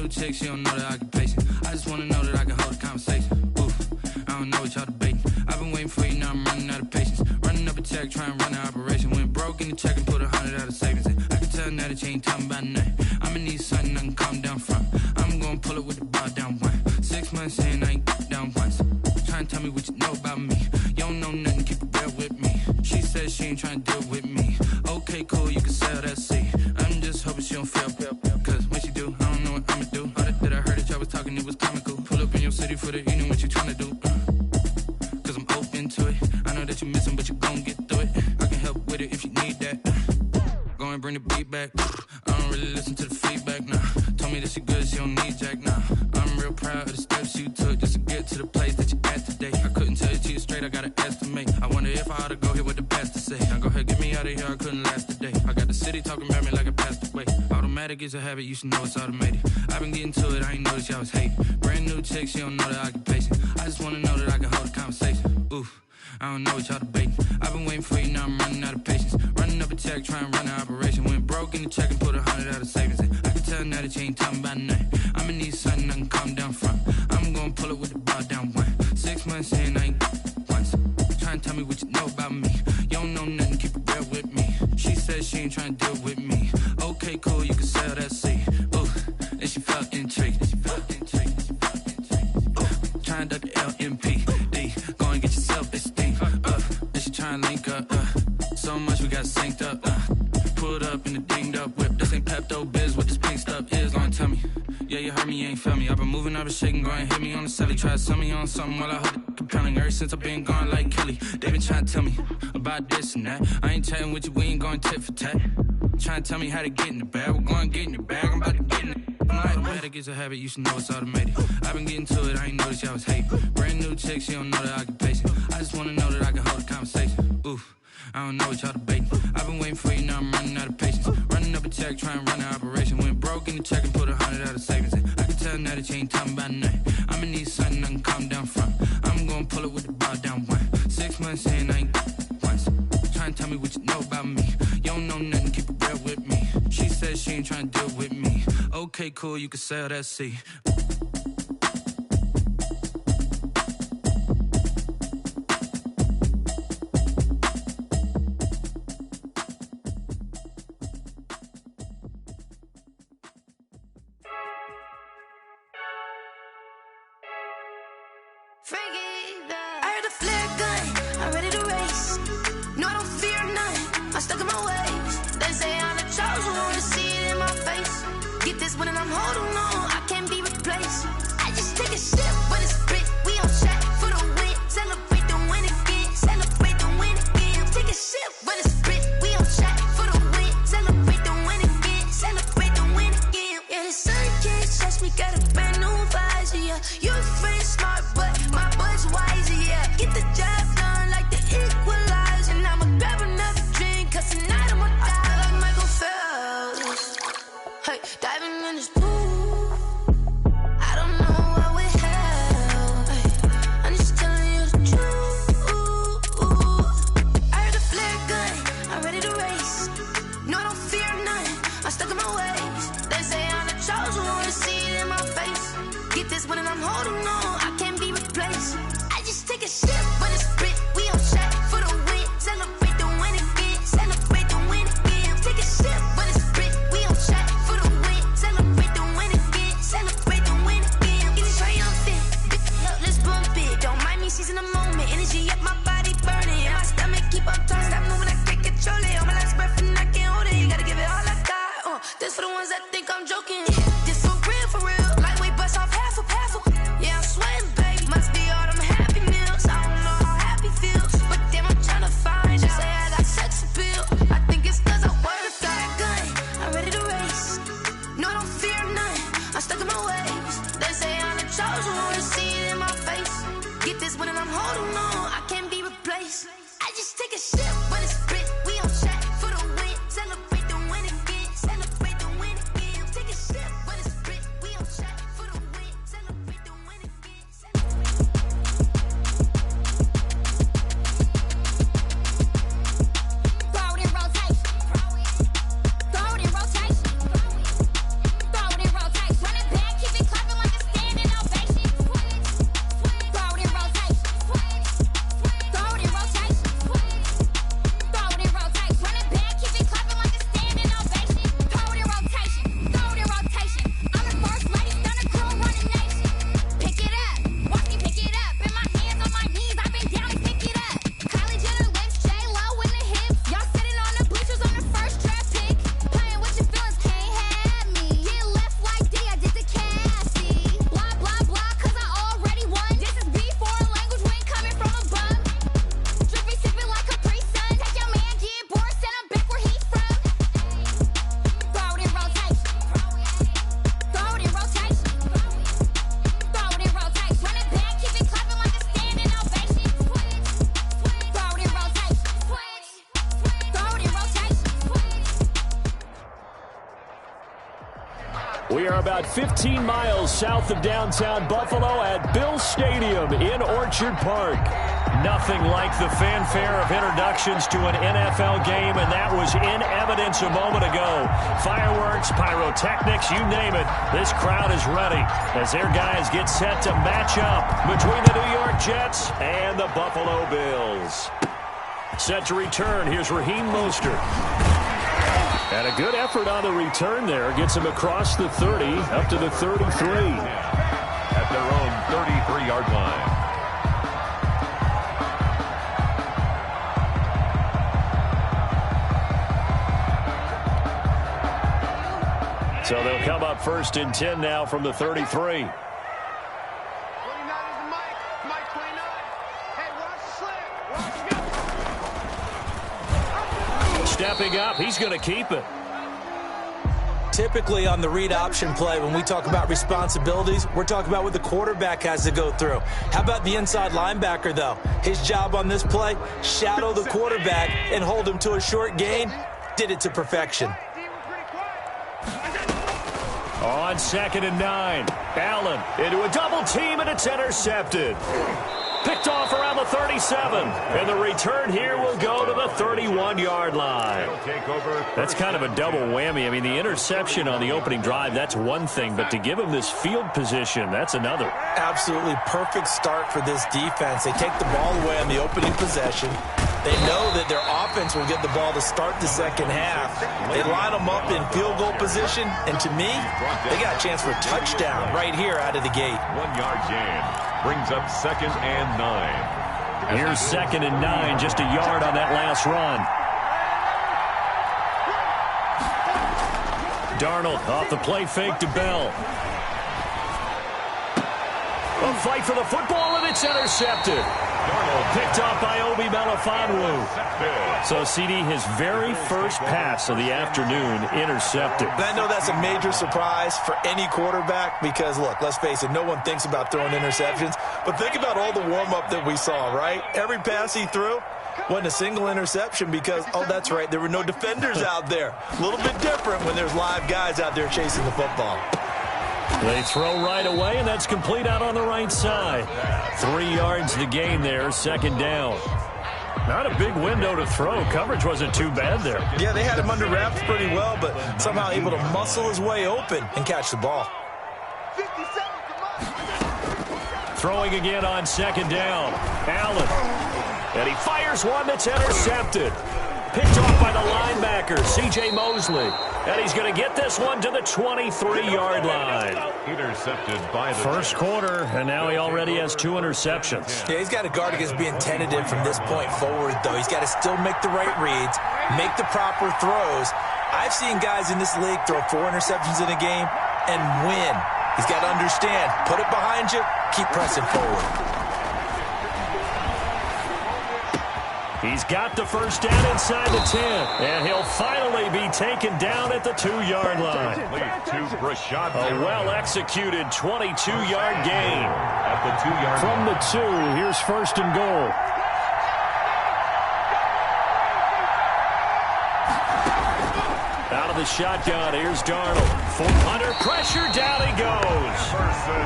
chick, she don't know the occupation. I just wanna know that I can hold a conversation. Oof, I don't know what y'all debating. I've been waiting for you, now I'm running out of patience. Running up a check, trying to run an operation. Went broke in the check and put 100 out of savings in. I can tell now that you ain't talking about nothing. I'ma need something I can calm down from. I'm gonna pull it with the bar down one. 6 months in, I ain't down once. Trying to tell me what you know about me. You don't know nothing, keep it real with me. She said she ain't trying to deal with me. Okay, cool, you can sell that seat. I'm just hoping she don't fail. Cause when she do, I don't know what I'ma do. All that I heard that y'all was talking, it was comical. Pull up in your city for the evening, what you trying to do? Cause I'm open to it. I know that you missing, but you gon' get through it. I can help with it if you need that. Go and bring the beat back. I don't really listen to the feedback, nah. Told me that she good, she don't need Jack, nah. I'm real proud of the steps you took just to get to the place that you at today. I couldn't tell you to you straight, I gotta estimate. I wonder if I ought to go here with the pastor say. Now go ahead, get me out of here, I couldn't last a day. I got the city talking about me like I passed away. Automatic is a habit, you should know it's automated. I've been getting to it, I ain't noticed y'all was hating. Brand new chick, she don't know the occupation. I just wanna know that I can hold a conversation. Oof, I don't know what y'all debating. I've been waiting for you, now I'm running out of patience. Running up a check, trying to run an operation. Went broke in the check and put 100 out of savings in. I can tell now that you ain't talking about nothing. I'ma need something I can calm down from. I'm gonna pull it with the bar down one. 6 months in, I ain't once. Trying to tell me what you know about me. You don't know nothing, keep it real with me. She said she ain't trying to deal with me. Okay, cool, you can sell that seat. Ooh, and she felt intrigued. Trying to duck the LMPD. Go and get your self-esteem. And she trying to link up. So much we got synced up. Pulled up in the dinged up whip. This ain't Pepto-Biz, what this pink stuff is. Gonna tell me. Yeah, you heard me, you ain't feel me. I've been moving, I've been shaking, go and hit me on the celly. Try to sell me on something while I hold it compelling. Ever since I've been gone like Kelly, they been trying to tell me about this and that. I ain't chatting with you, we ain't going tit for tat. Trying to tell me how to get in the bag, we're going to get in the bag, I'm about to get in it. Automatic is a habit, you should know it's automated. I've been getting to it, I ain't noticed y'all was hating. Brand new chick, she don't know the occupation. I just wanna know that I can hold a conversation. Oof, I don't know what y'all debating. I've been waiting for you, now I'm running out of patience. Running up a check, trying to run an operation. Went broke in the check and put 100 out of savings in. I can tell now that you ain't talking about nothing. I'ma need something I can calm down from. I'm gonna pull it with the bar down one. 6 months in, I ain't once. Trying to tell me what you know about me. You don't know nothing, keep it real with me. She said she ain't trying to deal with me. Okay, cool, you can sell that seat. I heard a flare gun, I'm ready to race. No, I don't fear none, I'm stuck in my ways. They say I'm the chosen one, to see it in my face. Get this one and I'm holding on, I can't be replaced. I just take a sip when it's split, we on track for the win. Celebrate the win again, celebrate the win again. Take a sip when it's split, we on track for the win. Celebrate the win again, celebrate the win again. Yeah, the sun can't touch me, got a brand new visor, yeah. You a friend smart, but my boy's wiser, yeah. Get the job done like the equalizer. And I'ma grab another drink, cause tonight I'ma die like Michael Phelps. Hey, diving in this pool, I don't know what we have. Hey, I'm just telling you the truth. I heard a flare gun, I'm ready to race. No, I don't fear none, I'm stuck in my ways. They say I'm the chosen one, to see it in my face. Get this one and I'm holding on, I can't be replaced. I just take a sip when it's split, we on track for the win. Celebrate the win again, celebrate the win again. Take a sip when it's split, we on track for the win. Celebrate the win again, celebrate the win again. Get it triumphant, let's bump it. Don't mind me seizing the moment, energy up my body burning. And my stomach keep on turning, stop moving, I can't control it. On my last breath and I can't hold it, you gotta give it all I got. This for the ones that think I'm joking. This for real, lightweight bust off half a. Yeah, I'm sweating, baby, must be all them happy meals. I don't know how happy feels, but damn, I'm trying to find out. Say I got sex appeal, I think it's cause I wear the fire gun. I'm ready to race, no, I don't fear none, I'm stuck in my ways. They say I'm the chosen one, to see it in my face. Get this one and I'm holding on, I can't be replaced. I just take a sip when it's split, we on track for the win. Celebrate the win again, celebrate the win again. Take a sip when it's split, we on track for the win. Celebrate the win again. Throw it in rotation. Throw it in rotation. Throw it in rotation. Run it back, about 15 miles south of downtown Buffalo at Bill Stadium in Orchard Park. Nothing like the fanfare of introductions to an NFL game, and that was in evidence a moment ago. Fireworks, pyrotechnics, you name it. This crowd is ready as their guys get set to match up between the New York Jets and the Buffalo Bills. Set to return, here's Raheem Mostert. And a good effort on the return there. Gets him across the 30, up to the 33. At their own 33-yard line. So they'll come up 1st and 10 now from the 33. Stepping up, he's going to keep it. Typically on the read option play, when we talk about responsibilities, we're talking about what the quarterback has to go through. How about the inside linebacker, though? His job on this play, shadow the quarterback and hold him to a short gain. Did it to perfection. On 2nd and 9, Allen into a double team, and it's intercepted. Picked off around the 37, and the return here will go to the 31-yard line. That's kind of a double whammy. I mean, the interception on the opening drive, that's one thing, but to give him this field position, that's another. Absolutely perfect start for this defense. They take the ball away on the opening possession. They know that their offense will get the ball to start the second half. They line them up in field goal position, and to me, they got a chance for a touchdown right here out of the gate. 1-yard gain brings up 2nd and 9. Here's 2nd and 9, just a yard on that last run. Darnold off the play fake to Bell. A fight for the football, and it's intercepted. Picked off by Obi Melifonwu. So, CD, his very first pass of the afternoon intercepted. And I know that's a major surprise for any quarterback because, look, let's face it, no one thinks about throwing interceptions. But think about all the warm-up that we saw, right? Every pass he threw wasn't a single interception because, oh, that's right, there were no defenders out there. A little bit different when there's live guys out there chasing the football. They throw right away, and that's complete out on the right side. 3 yards to gain there, 2nd down. Not a big window to throw. Coverage wasn't too bad there. Yeah, they had him under wraps pretty well, but somehow able to muscle his way open and catch the ball. Throwing again on 2nd down. Allen. And he fires one that's intercepted. Picked off by the linebacker, C.J. Mosley. And he's going to get this one to the 23-yard line. Intercepted by the first quarter, and now he already has 2 interceptions. Yeah, he's got to guard against being tentative from this point forward, though. He's got to still make the right reads, make the proper throws. I've seen guys in this league throw 4 interceptions in a game and win. He's got to understand, put it behind you, keep pressing forward. He's got the first down inside the 10, and he'll finally be taken down at the 2-yard line. A well-executed 22-yard gain. At the 2-yard from the 2, here's 1st and goal. Out of the shotgun, here's Darnold. Under pressure, down he goes.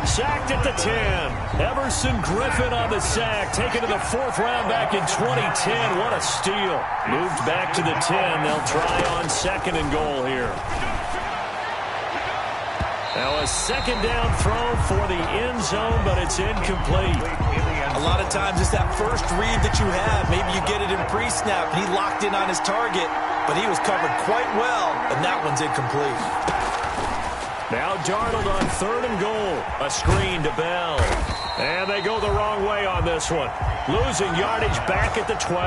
Sacked at the 10. Everson Griffin on the sack, taken to the 4th round back in 2010. What a steal. Moved back to the 10. They'll try on 2nd and goal here. Now a 2nd down throw for the end zone, but it's incomplete. A lot of times it's that first read that you have. Maybe you get it in pre-snap, and he locked in on his target, but he was covered quite well, and that one's incomplete. Now Darnold on 3rd and goal. A screen to Bell. And they go the wrong way on this one. Losing yardage back at the 12.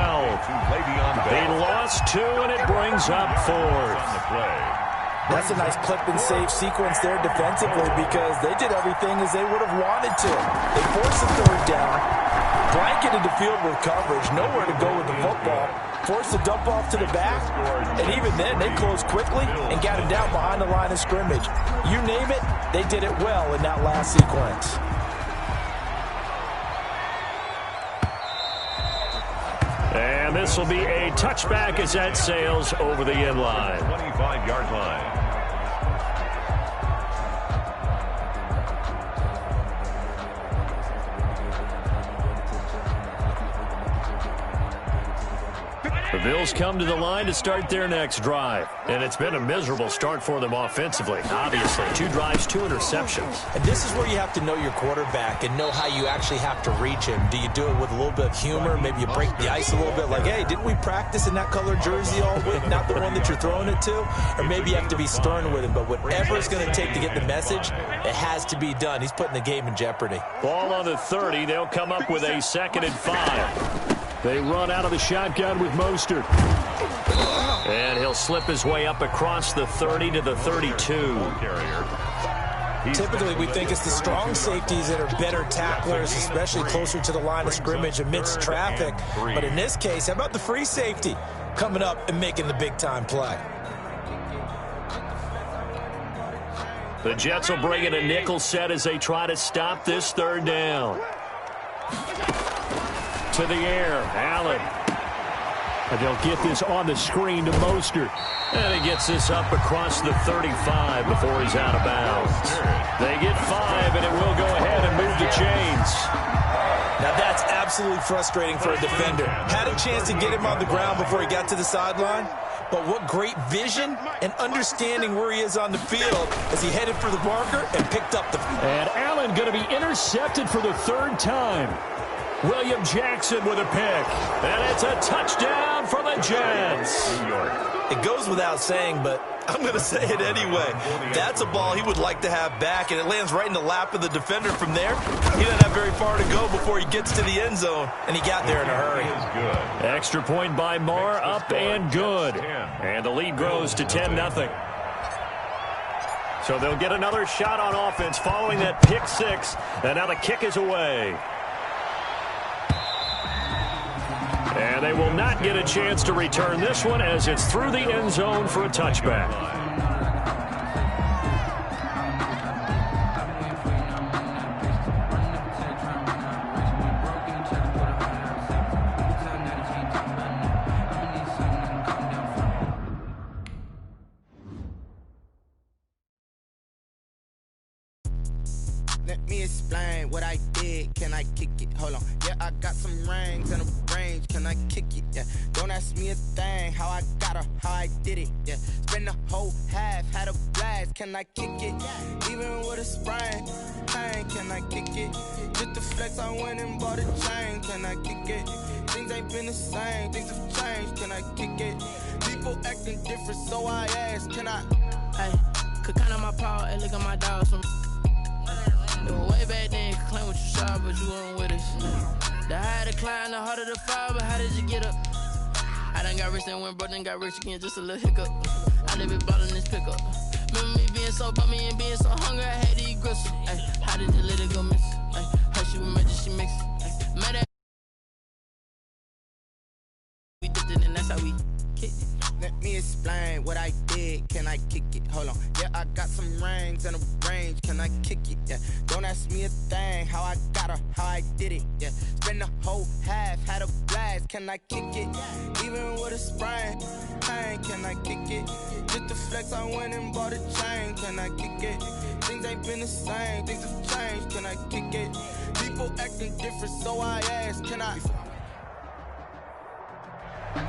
They lost 2, and it brings up 4th. That's a nice clip and save sequence there defensively because they did everything as they would have wanted to. They forced the 3rd down, blanketed the field with coverage, nowhere to go with the football, forced the dump off to the back, and even then they closed quickly and got him down behind the line of scrimmage. You name it, they did it well in that last sequence. And this will be a touchback as that sails over the end line. 25-yard line. The Bills come to the line to start their next drive. And it's been a miserable start for them offensively. Obviously, 2 drives, 2 interceptions. And this is where you have to know your quarterback and know how you actually have to reach him. Do you do it with a little bit of humor? Maybe you break the ice a little bit like, hey, didn't we practice in that colored jersey all week? Not the one that you're throwing it to? Or maybe you have to be stern with him. But whatever it's going to take to get the message, it has to be done. He's putting the game in jeopardy. Ball on the 30. They'll come up with a 2nd and 5. They run out of the shotgun with Mostert. And he'll slip his way up across the 30 to the 32. Typically, we think it's the strong safeties that are better tacklers, especially closer to the line of scrimmage amidst traffic. But in this case, how about the free safety coming up and making the big-time play? The Jets will bring in a nickel set as they try to stop this 3rd down. To the air, Allen. And they'll get this on the screen to Mostert. And he gets this up across the 35 before he's out of bounds. They get 5, and it will go ahead and move the chains. Now that's absolutely frustrating for a defender. Had a chance to get him on the ground before he got to the sideline. But what great vision and understanding where he is on the field as he headed for the marker and picked up the... And Allen going to be intercepted for the 3rd time. William Jackson with a pick. And it's a touchdown for the Jets. It goes without saying, but I'm going to say it anyway. That's a ball he would like to have back, and it lands right in the lap of the defender from there. He doesn't have very far to go before he gets to the end zone, and he got there in a hurry. Extra point by Marr, up and good. And the lead grows to 10-0. So they'll get another shot on offense following that pick 6, and now the kick is away. And they will not get a chance to return this one as it's through the end zone for a touchback. Let me explain what I did. Can I kick it? Hold on. Yeah, I got some rings and a range. Can I kick it? Yeah. Don't ask me a thing. How I got her, how I did it. Yeah. Spend the whole half, had a blast. Can I kick it? Even with a sprain. Pain, can I kick it? Just the flex, I went and bought a chain. Can I kick it? Things ain't been the same. Things have changed. Can I kick it? People acting different, so I ask. Can I? Hey, could count on my power and look at my dogs from. Way back then, you could claim what you saw, but you weren't with us. The higher the climb, the harder the fall, but how did you get up? I done got rich and went broke, then got rich again, just a little hiccup. I live it ballin' this pickup. Remember me being so bummy and being so hungry, I had to eat gristle. Ay, how did you let it go miss? Ay, how she emergency mix? Mad at we dipped it, and that's how we kicked it. Let me explain what I did. Can I kick it? Hold on. Yeah, I got some rings and a range. Can I kick it? Yeah. Don't ask me a thing. How I got her, how I did it. Yeah. Spend the whole half, had a blast. Can I kick it? Even with a sprain. Pain, can I kick it? Just the flex, I went and bought a chain. Can I kick it? Things ain't been the same. Things have changed. Can I kick it? People acting different, so I ask. Can I?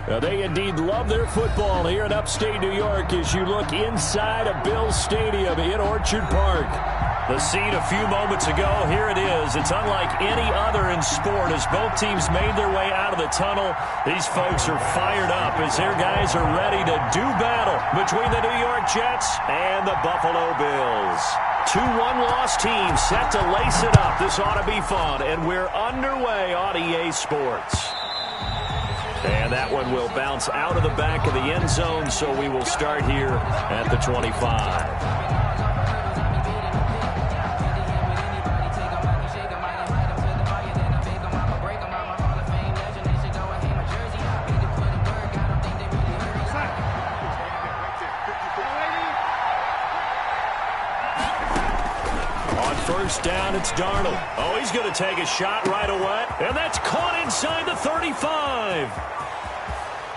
Now they indeed love their football here in upstate New York as you look inside of Bills Stadium in Orchard Park. The scene a few moments ago, here it is. It's unlike any other in sport as both teams made their way out of the tunnel. These folks are fired up as their guys are ready to do battle between the New York Jets and the Buffalo Bills. 2 one-loss teams set to lace it up. This ought to be fun, and we're underway on EA Sports. And that one will bounce out of the back of the end zone, so we will start here at the 25. First down, it's Darnold. Oh, he's going to take a shot right away. And that's caught inside the 35.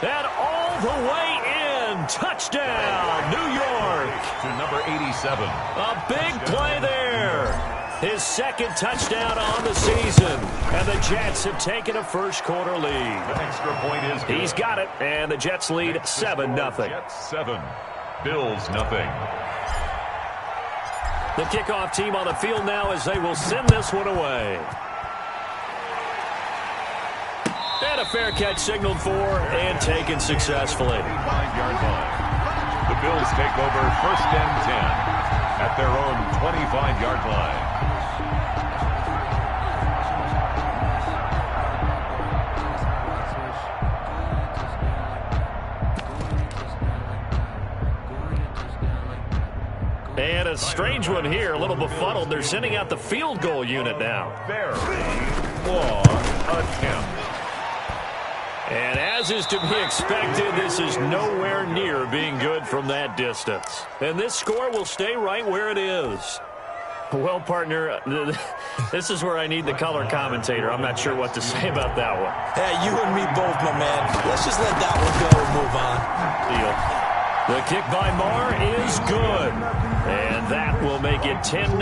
And all the way in. Touchdown, New York. To number 87. A big play there. His second touchdown on the season. And the Jets have taken a first-quarter lead. The extra point is good. He's got it, and the Jets lead 7-0. Jets 7, Bills nothing. The kickoff team on the field now as they will send this one away. And a fair catch signaled for and taken successfully. 5-yard line. The Bills take over 1st and 10 at their own 25-yard line. And a strange one here, a little befuddled. They're sending out the field goal unit now. Very long attempt. And as is to be expected, this is nowhere near being good from that distance. And this score will stay right where it is. Well, partner, this is where I need the color commentator. I'm not sure what to say about that one. Hey, you and me both, my man. Let's just let that one go and move on. Deal. The kick by Marr is good. And that will make it 10-0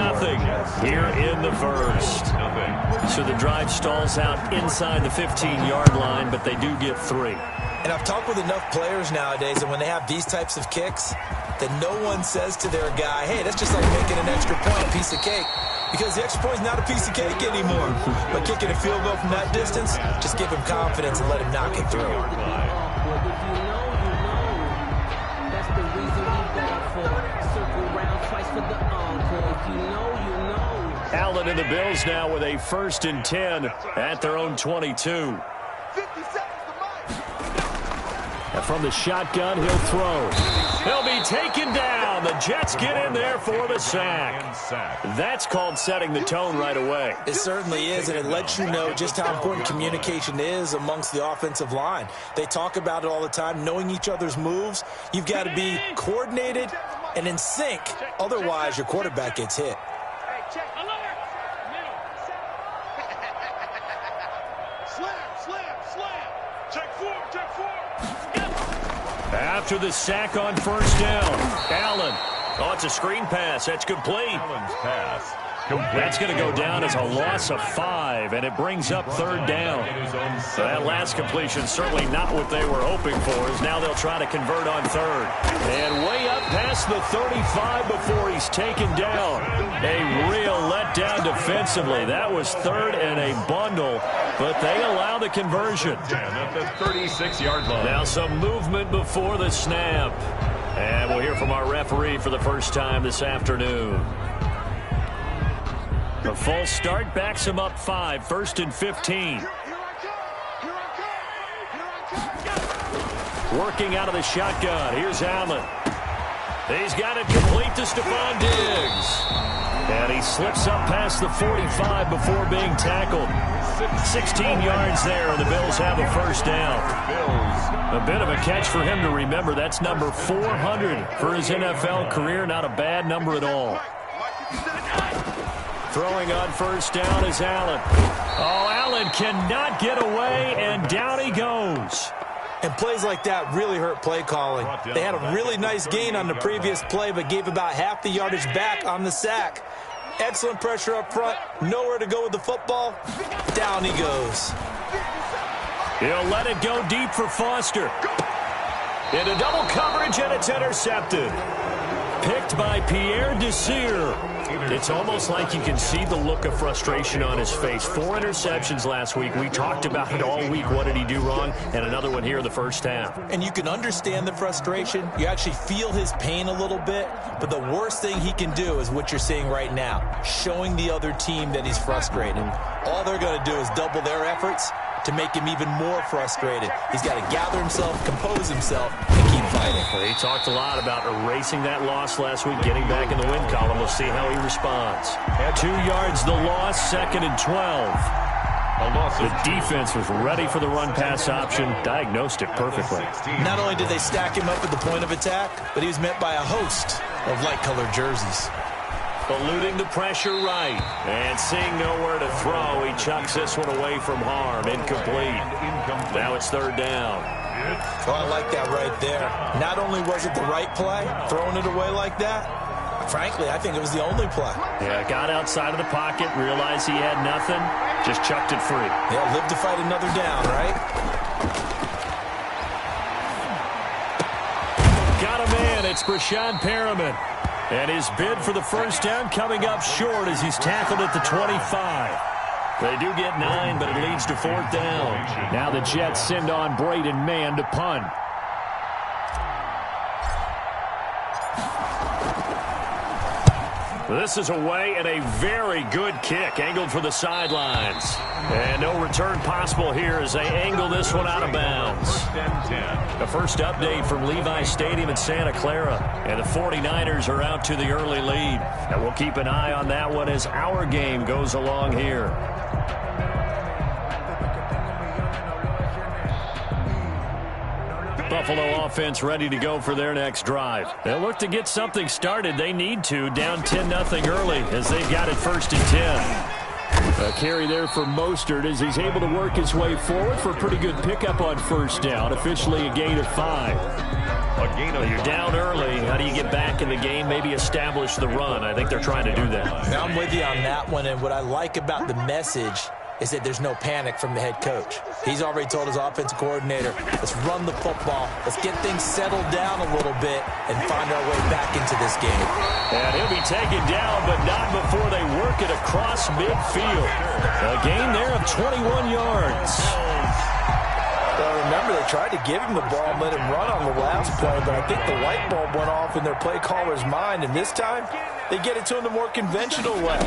here in the first. So the drive stalls out inside the 15-yard line, but they do get 3. And I've talked with enough players nowadays, and when they have these types of kicks, that no one says to their guy, hey, that's just like making an extra point, a piece of cake. Because the extra point is not a piece of cake anymore. But kicking a field goal from that distance, just give him confidence and let him knock it through. Allen and the Bills now with a 1st and 10 at their own 22. And from the shotgun, he'll throw. He'll be taken down. The Jets get in there for the sack. That's called setting the tone right away. It certainly is, and it lets you know just how important communication is amongst the offensive line. They talk about it all the time, knowing each other's moves. You've got to be coordinated and in sync. Otherwise, your quarterback gets hit. After the sack on 1st down, Allen. Oh, it's a screen pass. That's complete. Allen's pass. That's going to go down as a loss of 5, and it brings up 3rd down. So that last completion certainly not what they were hoping for, as now they'll try to convert on 3rd. And way up past the 35 before he's taken down. A real letdown defensively. That was 3rd and a bundle, but they allow the conversion. At the 36-yard line. Now some movement before the snap. And we'll hear from our referee for the first time this afternoon. A false start backs him up 5, 1st and 15. Working out of the shotgun. Here's Allen. He's got it complete to Stephon Diggs. And he slips up past the 45 before being tackled. 16 yards there, and the Bills have a 1st down. A bit of a catch for him to remember. That's number 400 for his NFL career. Not a bad number at all. Throwing on 1st down is Allen. Oh, Allen cannot get away, and down he goes. And plays like that really hurt play calling. They had a really nice gain on the previous play, but gave about half the yardage back on the sack. Excellent pressure up front. Nowhere to go with the football. Down he goes. He'll let it go deep for Foster. Into double coverage, and it's intercepted. Picked by Pierre Desir. It's almost like you can see the look of frustration on his face. 4 interceptions last week. We talked about it all week. What did he do wrong? And another one here in the first half. And you can understand the frustration. You actually feel his pain a little bit. But the worst thing he can do is what you're seeing right now, showing the other team that he's frustrated. All they're going to do is double their efforts to make him even more frustrated. He's got to gather himself, compose himself, and keep fighting. Well, he talked a lot about erasing that loss last week, getting back in the win column. We'll see how he responds. At 2 yards, the loss, 2nd and 12. The defense was ready for the run-pass option, diagnosed it perfectly. Not only did they stack him up at the point of attack, but he was met by a host of light-colored jerseys. Eluding the pressure right. And seeing nowhere to throw, he chucks this one away from harm. Incomplete. Now it's 3rd down. Oh, I like that right there. Not only was it the right play, throwing it away like that, I Frankly, I think it was the only play. Yeah, got outside of the pocket, realized he had nothing, just chucked it free. Yeah, live to fight another down, right? Got a man. It's Brashad Perriman. And his bid for the first down coming up short as he's tackled at the 25. They do get 9, but it leads to 4th down. Now the Jets send on Braden Mann to punt. This is away and a very good kick, angled for the sidelines. And no return possible here as they angle this one out of bounds. The first update from Levi Stadium in Santa Clara. And the 49ers are out to the early lead. And we'll keep an eye on that one as our game goes along here. Buffalo offense ready to go for their next drive. They'll look to get something started. They need to, down 10-0 early as they've got it 1st and 10. A carry there for Mostert as he's able to work his way forward for a pretty good pickup on 1st down. Officially a gain of 5. You're down early. How do you get back in the game? Maybe establish the run. I think they're trying to do that. Now I'm with you on that one, and what I like about the message is that there's no panic from the head coach. He's already told his offensive coordinator, let's run the football, let's get things settled down a little bit and find our way back into this game. And he'll be taken down, but not before they work it across midfield. A gain there of 21 yards. Well, remember, they tried to give him the ball and let him run on the last play, but I think the light bulb went off in their play caller's mind, and this time they get it to him the more conventional way,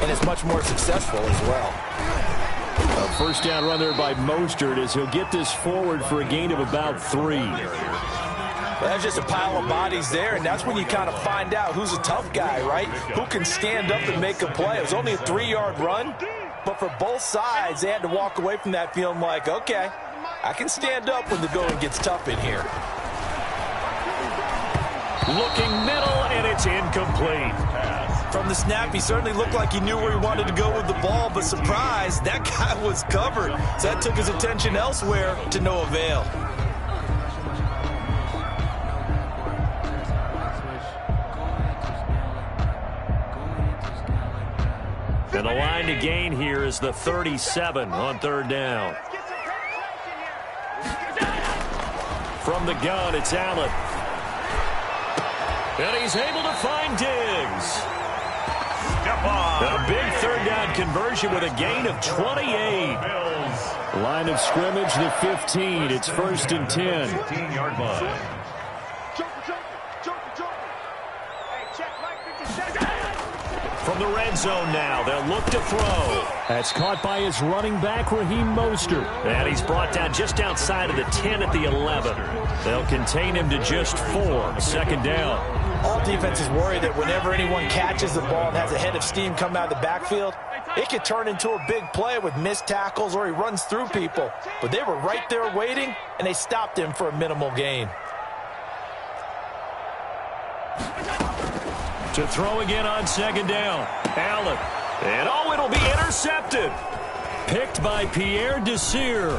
and it's much more successful as well. A first down run there by Mostert as he'll get this forward for a gain of about 3. Well, that's just a pile of bodies there, and that's when you kind of find out who's a tough guy, right? Who can stand up and make a play. It was only a 3-yard run, but for both sides, they had to walk away from that feeling like, okay, I can stand up when the going gets tough in here. Looking middle, and it's incomplete. From the snap, he certainly looked like he knew where he wanted to go with the ball, but surprise, that guy was covered. So that took his attention elsewhere to no avail. And the line to gain here is the 37 on 3rd down. From the gun, it's Allen. And he's able to find Diggs. A big 3rd down conversion with a gain of 28. Line of scrimmage, the 15. It's 1st and 10. 15-yard line. From the red zone now, they'll look to throw. That's caught by his running back, Raheem Mostert. And he's brought down just outside of the 10 at the 11. They'll contain him to just 4. 2nd down. All defenses worry that whenever anyone catches the ball and has a head of steam come out of the backfield, it could turn into a big play with missed tackles or he runs through people. But they were right there waiting, and they stopped him for a minimal gain. To throw again on 2nd down. Allen. And it'll be intercepted. Picked by Pierre Desir.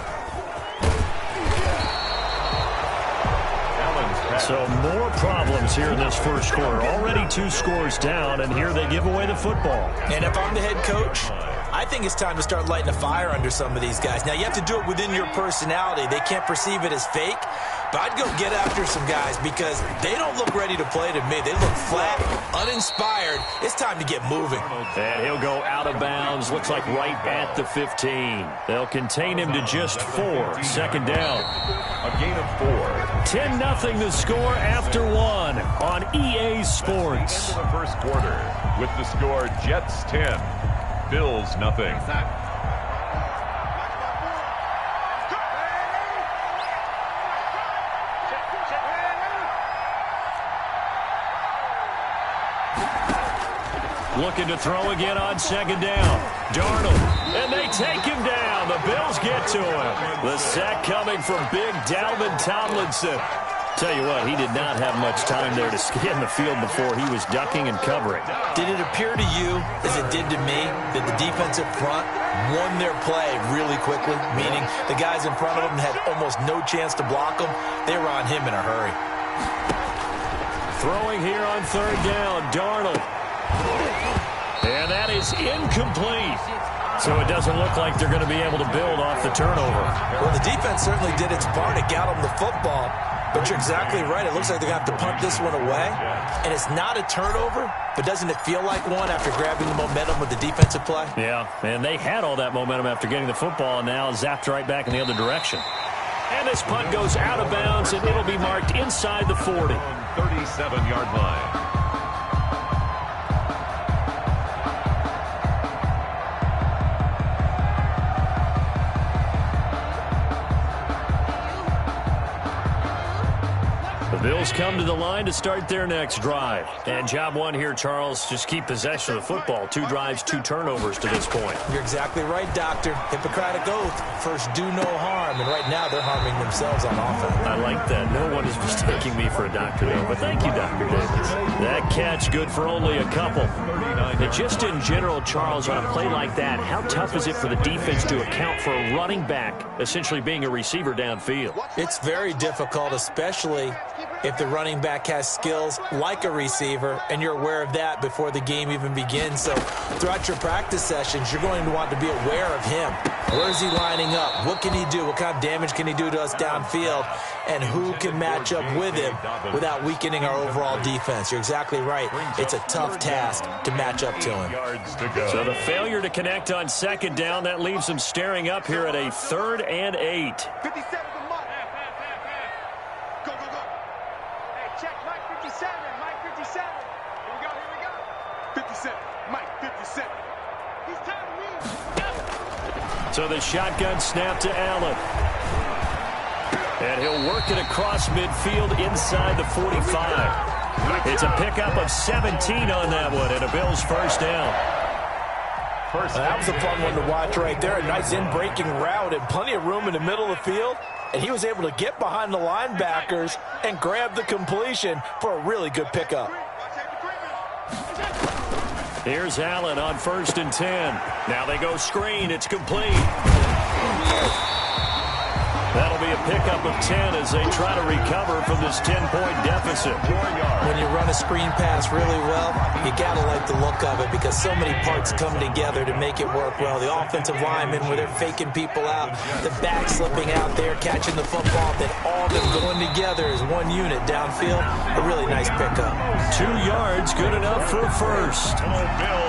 So more problems here in this first quarter. Already 2 scores down, and here they give away the football. And if I'm the head coach, I think it's time to start lighting a fire under some of these guys. Now, you have to do it within your personality. They can't perceive it as fake. But I'd go get after some guys because they don't look ready to play to me. They look flat, uninspired. It's time to get moving. And he'll go out of bounds. Looks like right at the 15. They'll contain him to just 4. 2nd down. A gain of 4. 10-0 the score after 1 on EA Sports. Into the first quarter with the score Jets 10, Bills nothing. Looking to throw again on 2nd down. Darnold. And they take him down. The Bills get to him. The sack coming from big Dalvin Tomlinson. Tell you what, he did not have much time there to scan the field before he was ducking and covering. Did it appear to you, as it did to me, that the defensive front won their play really quickly? Meaning the guys in front of them had almost no chance to block them. They were on him in a hurry. Throwing here on third down, Darnold. And that is incomplete. So it doesn't look like they're going to be able to build off the turnover. Well, the defense certainly did its part to get them the football. But you're exactly right. It looks like they're going to have to punt this one away. And it's not a turnover, but doesn't it feel like one after grabbing the momentum with the defensive play? Yeah, and they had all that momentum after getting the football, and now zapped right back in the other direction. And this punt goes out of bounds, and it'll be marked inside the 40. 37-yard line. The Bills come to the line to start their next drive. And job one here, Charles, just keep possession of the football. 2 drives, 2 turnovers to this point. You're exactly right, Doctor. Hippocratic oath. First, do no harm. And right now, they're harming themselves on offense. I like that. No one is mistaking me for a doctor, though. But thank you, Dr. Davis. That catch good for only a couple. And just in general, Charles, on a play like that, how tough is it for the defense to account for a running back essentially being a receiver downfield? It's very difficult, especially if the running back has skills like a receiver, and you're aware of that before the game even begins. So throughout your practice sessions, you're going to want to be aware of him. Where is he lining up? What can he do? What kind of damage can he do to us downfield? And who can match up with him without weakening our overall defense? You're exactly right. It's a tough task to match up to him. So the failure to connect on second down, that leaves them staring up here at a 3rd and 8. 57. So the shotgun snap to Allen. And he'll work it across midfield inside the 45. It's a pickup of 17 on that one and a Bills first down. That was a fun one to watch right there. A nice in-breaking route and plenty of room in the middle of the field. And he was able to get behind the linebackers and grab the completion for a really good pickup. Here's Allen on 1st and 10. Now they go screen. It's complete. That'll be a pickup of 10 as they try to recover from this 10-point deficit. When you run a screen pass really well, you got to like the look of it because so many parts come together to make it work well. The offensive linemen, where they're faking people out, the back slipping out there, catching the football, then all of them going together as one unit downfield. A really nice pickup. 2 yards, good enough for a first.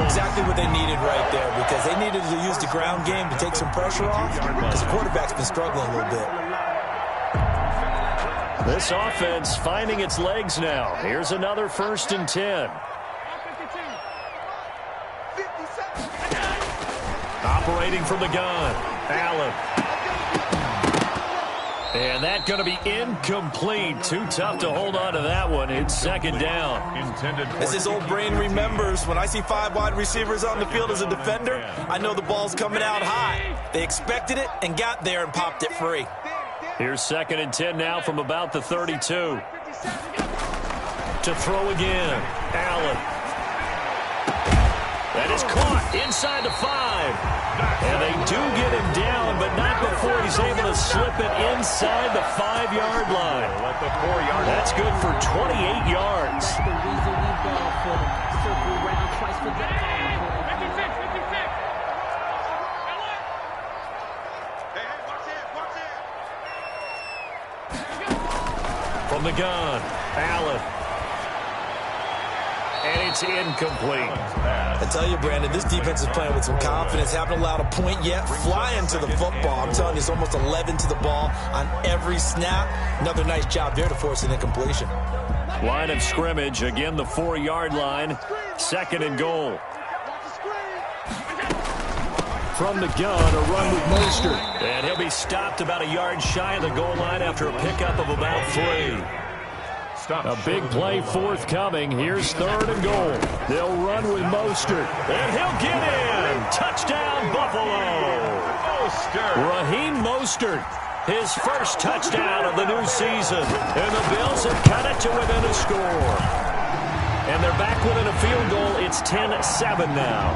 Exactly what they needed right there because they needed to use the ground game to take some pressure off because the quarterback's been struggling a little bit. This offense finding its legs now. Here's another 1st and 10. Operating from the gun, Allen. And that going to be incomplete. Too tough to hold on to that one. It's 2nd down. As his old brain remembers, when I see 5 wide receivers on the field as a defender, I know the ball's coming out high. They expected it and got there and popped it free. Here's 2nd and 10 now from about the 32. To throw again, Allen. That is caught inside the 5. And they do get him down, but not before he's able to slip it inside the 5-yard line. That's good for 28 yards. From the gun, Allen. And it's incomplete. I tell you, Brandon, this defense is playing with some confidence. Haven't allowed a point yet. Flying to the football. I'm telling you, it's almost 11 to the ball on every snap. Another nice job there to force an incompletion. Line of scrimmage, again the 4-yard line. 2nd and goal. From the gun, a run with Mostert. And he'll be stopped about a yard shy of the goal line after a pickup of about 3. A big play forthcoming. Here's 3rd and goal. They'll run with Mostert. And he'll get in. Touchdown, Buffalo. Raheem Mostert, his first touchdown of the new season. And the Bills have cut it to within a score. And they're back within a field goal. It's 10-7 now.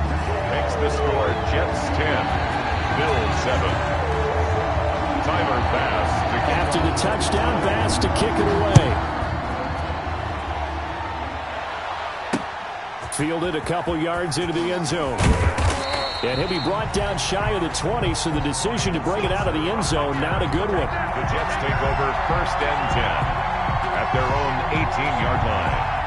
Makes the score Jets 10, Bills 7. Tyler Bass. After the touchdown, Bass to kick it away. Fielded a couple yards into the end zone. And he'll be brought down shy of the 20, so the decision to bring it out of the end zone, not a good one. The Jets take over 1st and 10 at their own 18-yard line.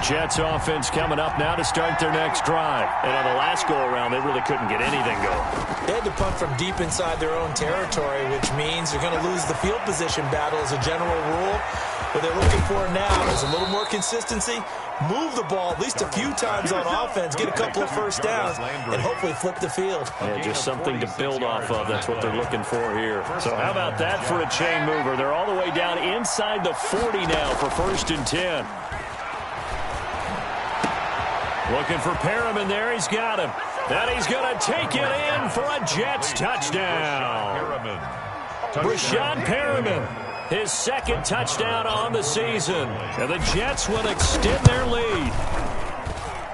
Jets offense coming up now to start their next drive. And on the last go-around, they really couldn't get anything going. They had to punt from deep inside their own territory, which means they're going to lose the field position battle as a general rule. What they're looking for now is a little more consistency, move the ball at least a few times on offense, get a couple of first downs, and hopefully flip the field. Yeah, just something to build off of. That's what they're looking for here. So how about that for a chain mover? They're all the way down inside the 40 now for 1st and 10. Looking for Perriman there. He's got him. And he's going to take it in for a Jets touchdown. Brashad Perriman, his 2nd touchdown on the season. And the Jets will extend their lead.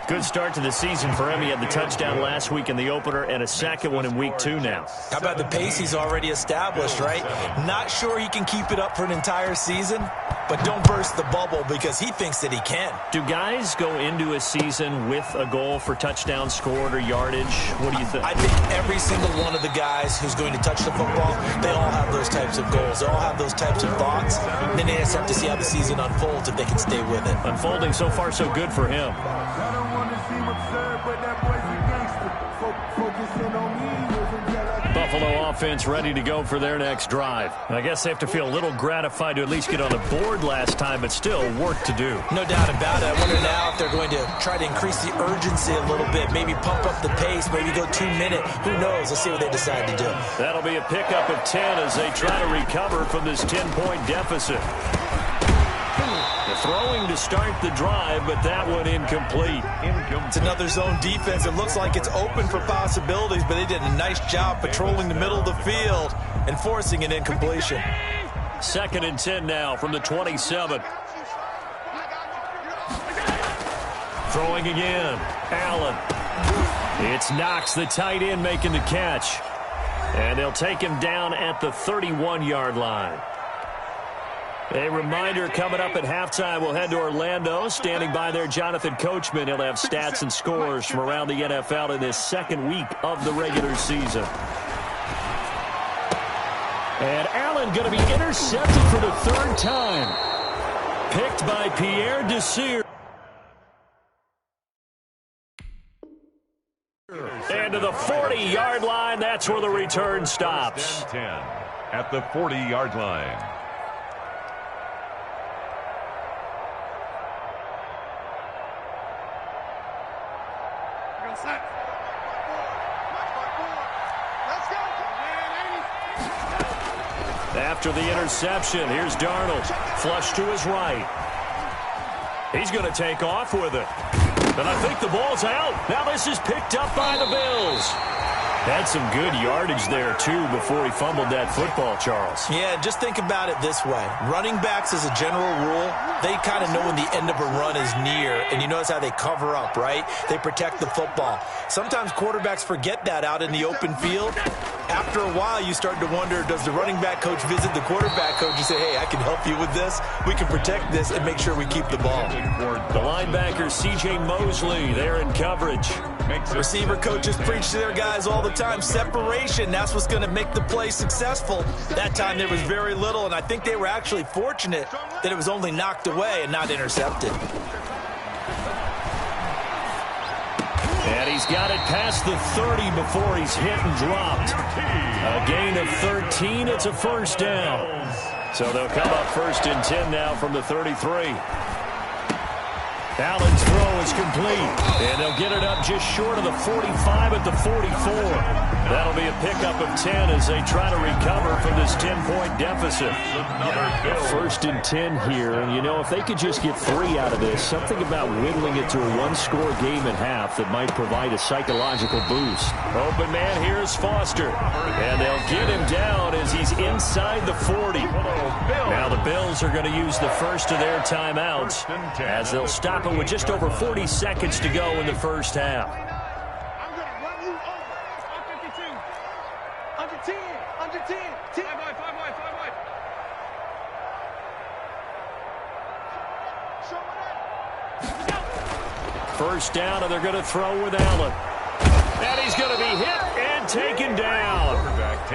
Good start to the season for him. He had the touchdown last week in the opener and a 2nd one in week 2 now. How about the pace he's already established, right? Not sure he can keep it up for an entire season, but don't burst the bubble because he thinks that he can. Do guys go into a season with a goal for touchdown scored or yardage? What do you think? I think every single one of the guys who's going to touch the football, they all have those types of goals. They all have those types of thoughts. Then they just have to see how the season unfolds if they can stay with it. Unfolding so far so good for him. Buffalo offense ready to go for their next drive. I guess they have to feel a little gratified to at least get on the board last time, but still work to do. No doubt about it. I wonder now if they're going to try to increase the urgency a little bit, maybe pump up the pace, maybe go 2-minute. Who knows? Let's see what they decide to do. That'll be a pickup of 10 as they try to recover from this 10-point deficit. Throwing to start the drive, but that one incomplete. It's another zone defense. It looks like it's open for possibilities, but they did a nice job patrolling the middle of the field and forcing an incompletion. 2nd and 10 now from the 27. Throwing again. Allen. It's Knox, the tight end, making the catch. And they'll take him down at the 31-yard line. A reminder coming up at halftime, we'll head to Orlando. Standing by there, Jonathan Coachman. He'll have stats and scores from around the NFL in this 2nd week of the regular season. And Allen going to be intercepted for the 3rd time. Picked by Pierre Desir. And to the 40-yard line, that's where the return stops. 10 at the 40-yard line. After the interception, here's Darnold. Flush to his right. He's going to take off with it. And I think the ball's out. Now this is picked up by the Bills. Had some good yardage there, too, before he fumbled that football, Charles. Yeah, just think about it this way. Running backs, as a general rule, they kind of know when the end of a run is near, and you notice how they cover up, right? They protect the football. Sometimes quarterbacks forget that out in the open field. After a while, you start to wonder, does the running back coach visit the quarterback coach and say, hey, I can help you with this? We can protect this and make sure we keep the ball. The linebacker, C.J. Mosley, there in coverage. Receiver coaches preach to their guys all the time. Separation, that's what's going to make the play successful. That time there was very little, and I think they were actually fortunate that it was only knocked away and not intercepted. And he's got it past the 30 before he's hit and dropped. A gain of 13. It's a 1st down. So they'll come up 1st and 10 now from the 33. Allen's throw is complete. And they'll get it up just short of the 45 at the 44. That'll be a pickup of 10 as they try to recover from this 10-point deficit. 1st and 10 here. And, you know, if they could just get 3 out of this, something about whittling it to a 1-score game at half that might provide a psychological boost. Open man, here's Foster. And they'll get him down as he's inside the 40. Now the Bills are going to use the first of their timeouts as they'll stop it with just over 40 seconds to go in the first half. I'm going to run you over. 52. Under 10. Under 10. 10. 5 wide. 5 wide. 5 wide. Show me that. First down, and they're going to throw with Allen. And he's going to be hit and taken down.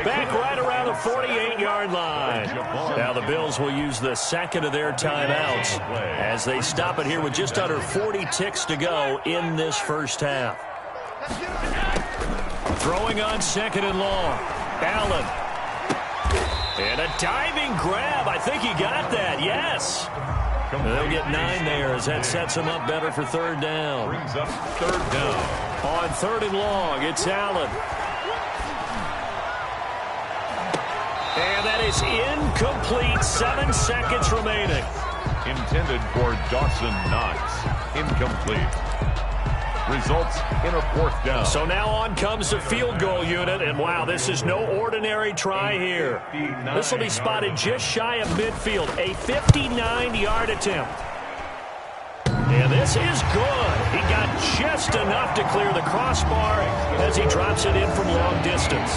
Back right around the 48-yard line. Now the Bills will use the second of their timeouts as they stop it here with just under 40 ticks to go in this first half. Throwing on second and long. Allen. And a diving grab. I think he got that. Yes. They'll get 9 there as that sets them up better for third down. Brings up third down. On third and long, it's Allen. And that is incomplete. 7 seconds remaining. Intended for Dawson Knox. Incomplete. Results in a fourth down. So now on comes the field goal unit, and wow, this is no ordinary try here. This will be spotted just shy of midfield, a 59-yard attempt. And this is good. He got just enough to clear the crossbar as he drops it in from long distance.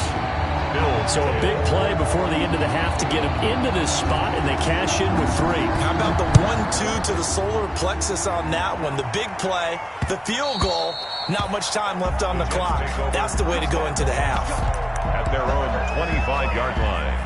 So a big play before the end of the half to get him into this spot, and they cash in with 3. How about the 1-2 to the solar plexus on that one? The big play, the field goal, not much time left on the clock. That's the way to go into the half. At their own 25-yard line.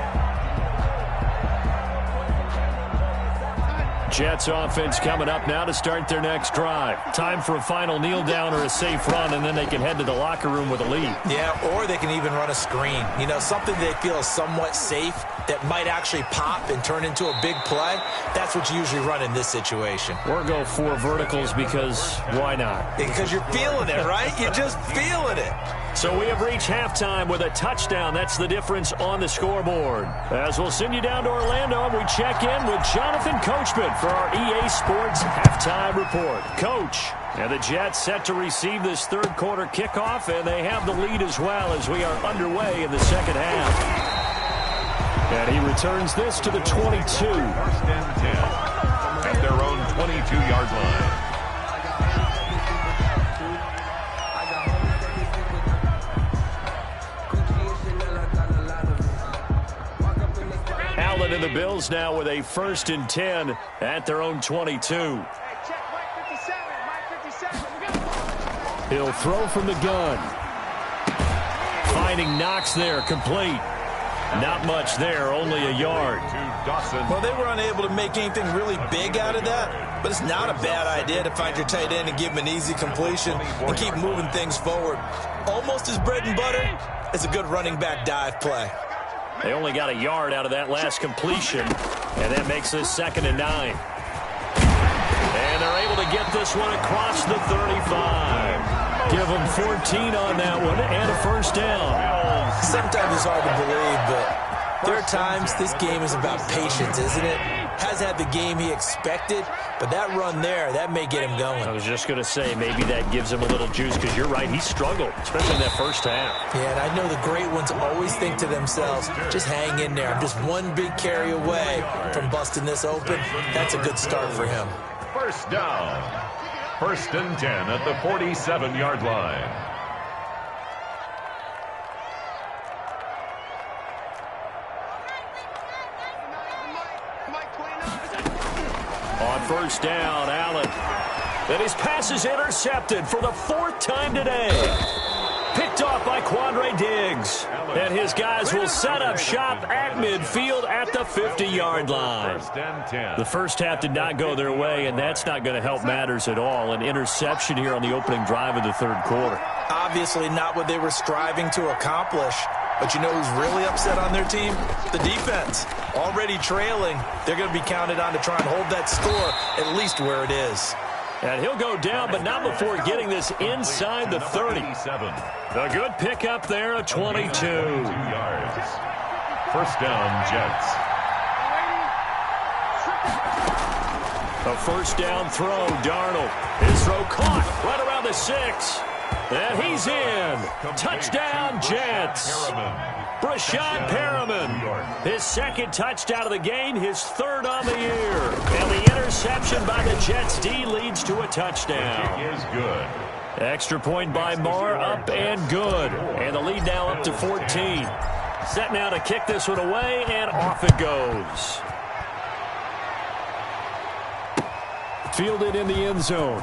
Jets offense coming up now to start their next drive. Time for a final kneel down or a safe run, and then they can head to the locker room with a lead. Yeah, or they can even run a screen. You know, something they feel is somewhat safe that might actually pop and turn into a big play. That's what you usually run in this situation. Or go 4 verticals because why not? Because you're feeling it, right? You're just feeling it. So we have reached halftime with a touchdown. That's the difference on the scoreboard. As we'll send you down to Orlando, and we check in with Jonathan Coachman for our EA Sports Halftime Report. Coach, and the Jets set to receive this third quarter kickoff, and they have the lead as well as we are underway in the second half. And he returns this to the 22. First and 10 at their own 22-yard line. Allen and the Bills now with a first and 10 at their own 22. He'll throw from the gun. Finding Knox there, complete. Not much there, only a yard. Well, they were unable to make anything really big out of that, but it's not a bad idea to find your tight end and give him an easy completion and keep moving things forward. Almost as bread and butter as a good running back dive play. They only got a yard out of that last completion, and that makes this 2nd and 9. And they're able to get this one across the 35. Give them 14 on that one and a first down. Sometimes it's hard to believe, but there are times this game is about patience, isn't it? Has had the game he expected, but that run there, that may get him going. I was just going to say, maybe that gives him a little juice, because you're right, he struggled, especially in that first half. Yeah, and I know the great ones always think to themselves, just hang in there. I'm just one big carry away from busting this open. That's a good start for him. First down. First and 10 at the 47-yard line. On first down, Allen. And his pass is intercepted for the 4th time today. Picked off by Quandre Diggs. And his guys will set up shop at midfield at the 50-yard line. First and 10. The first half did not go their way, and that's not going to help matters at all. An interception here on the opening drive of the third quarter. Obviously not what they were striving to accomplish. But you know who's really upset on their team? The defense. Already trailing. They're going to be counted on to try and hold that score at least where it is. And he'll go down, but not before getting this inside the 30. A good pickup there, a 22. 2 yards. First down, Jets. A first down throw, Darnold. His throw caught right around the 6. And he's in. Touchdown, Jets. Brashad Perriman, his 2nd touchdown of the game, his 3rd on the year. And the interception by the Jets D leads to a touchdown. Kick is good. Extra point by Marr, up and good. And the lead now up to 14. Set now to kick this one away, and off it goes. Fielded in the end zone.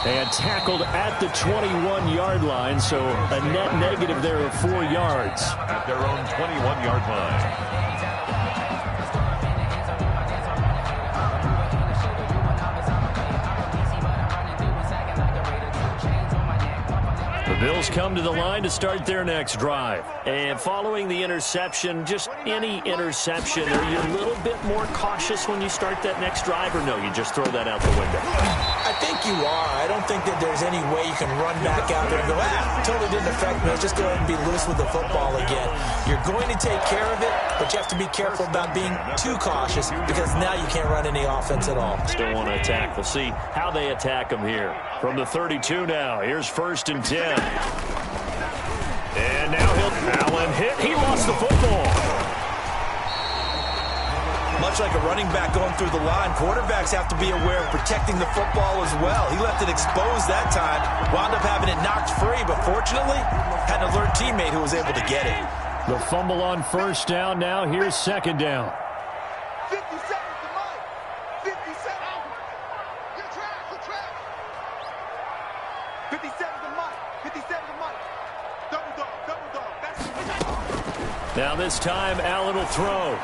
And tackled at the 21-yard line, so a net negative there of 4 yards. At their own 21-yard line. The Bills come to the line to start their next drive. And following the interception, just any interception, are you a little bit more cautious when you start that next drive, or no, you just throw that out the window? I think you are. I don't think that there's any way you can run back out there and go, totally didn't affect me. Let's just go ahead and be loose with the football again. You're going to take care of it, but you have to be careful about being too cautious because now you can't run any offense at all. Still want to attack. We'll see how they attack them here. From the 32 now, here's 1st and 10. And now Allen hit. He lost the football. Much like a running back going through the line, quarterbacks have to be aware of protecting the football as well. He left it exposed that time, wound up having it knocked free, but fortunately, had an alert teammate who was able to get it. The fumble on 1st down now. Here's 2nd down. 50 seconds to Mike. 50 seconds. Good track, good track. 50 seconds to Mike. 50 seconds to Mike. Double dog, double dog. That's Now this time, Allen will throw.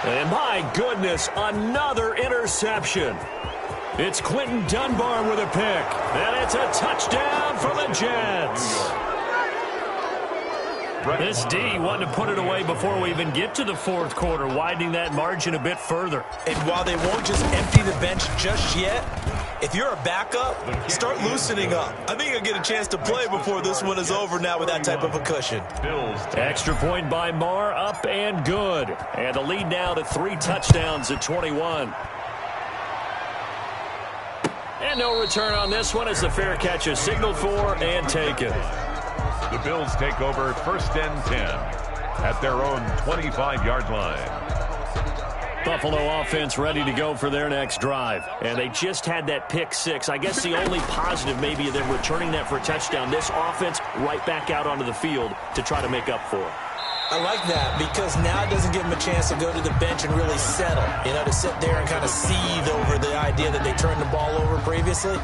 And my goodness, another interception. It's Quentin Dunbar with a pick. And it's a touchdown for the Jets. This D wanted to put it away before we even get to the 4th quarter, widening that margin a bit further. And while they won't just empty the bench just yet, if you're a backup, start loosening up. I think you'll get a chance to play before this one is over now with that type of a cushion. Extra point by Marr, up and good. And the lead now to 3 touchdowns at 21. And no return on this one as the fair catch is signaled for and taken. The Bills take over 1st and 10 at their own 25-yard line. Buffalo offense ready to go for their next drive. And they just had that pick 6. I guess the only positive maybe of them returning that for a touchdown. This offense right back out onto the field to try to make up for it. I like that because now it doesn't give them a chance to go to the bench and really settle, to sit there and kind of seethe over the idea that they turned the ball over previously.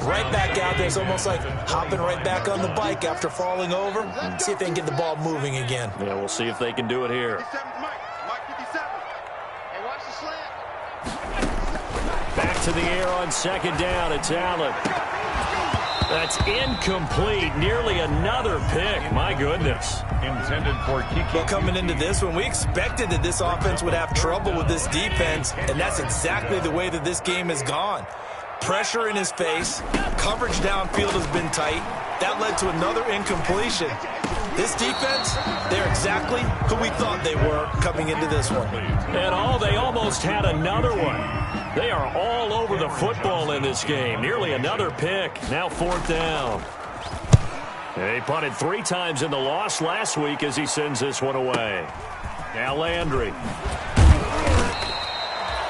Right back out there, it's almost like hopping right back on the bike after falling over. See if they can get the ball moving again. Yeah, we'll see if they can do it here. 57 Mike. Mike 57. Hey, watch the slant. Back to the air on 2nd down. It's Allen. That's incomplete. Nearly another pick. My goodness. Intended for Kiki. Well, coming into this one, we expected that this offense would have trouble with this defense, and that's exactly the way that this game has gone. Pressure in his face. Coverage downfield has been tight. That led to another incompletion. This defense, they're exactly who we thought they were coming into this one. And they almost had another one. They are all over the football in this game. Nearly another pick. Now 4th down. They punted 3 times in the loss last week as he sends this one away. Now Landry.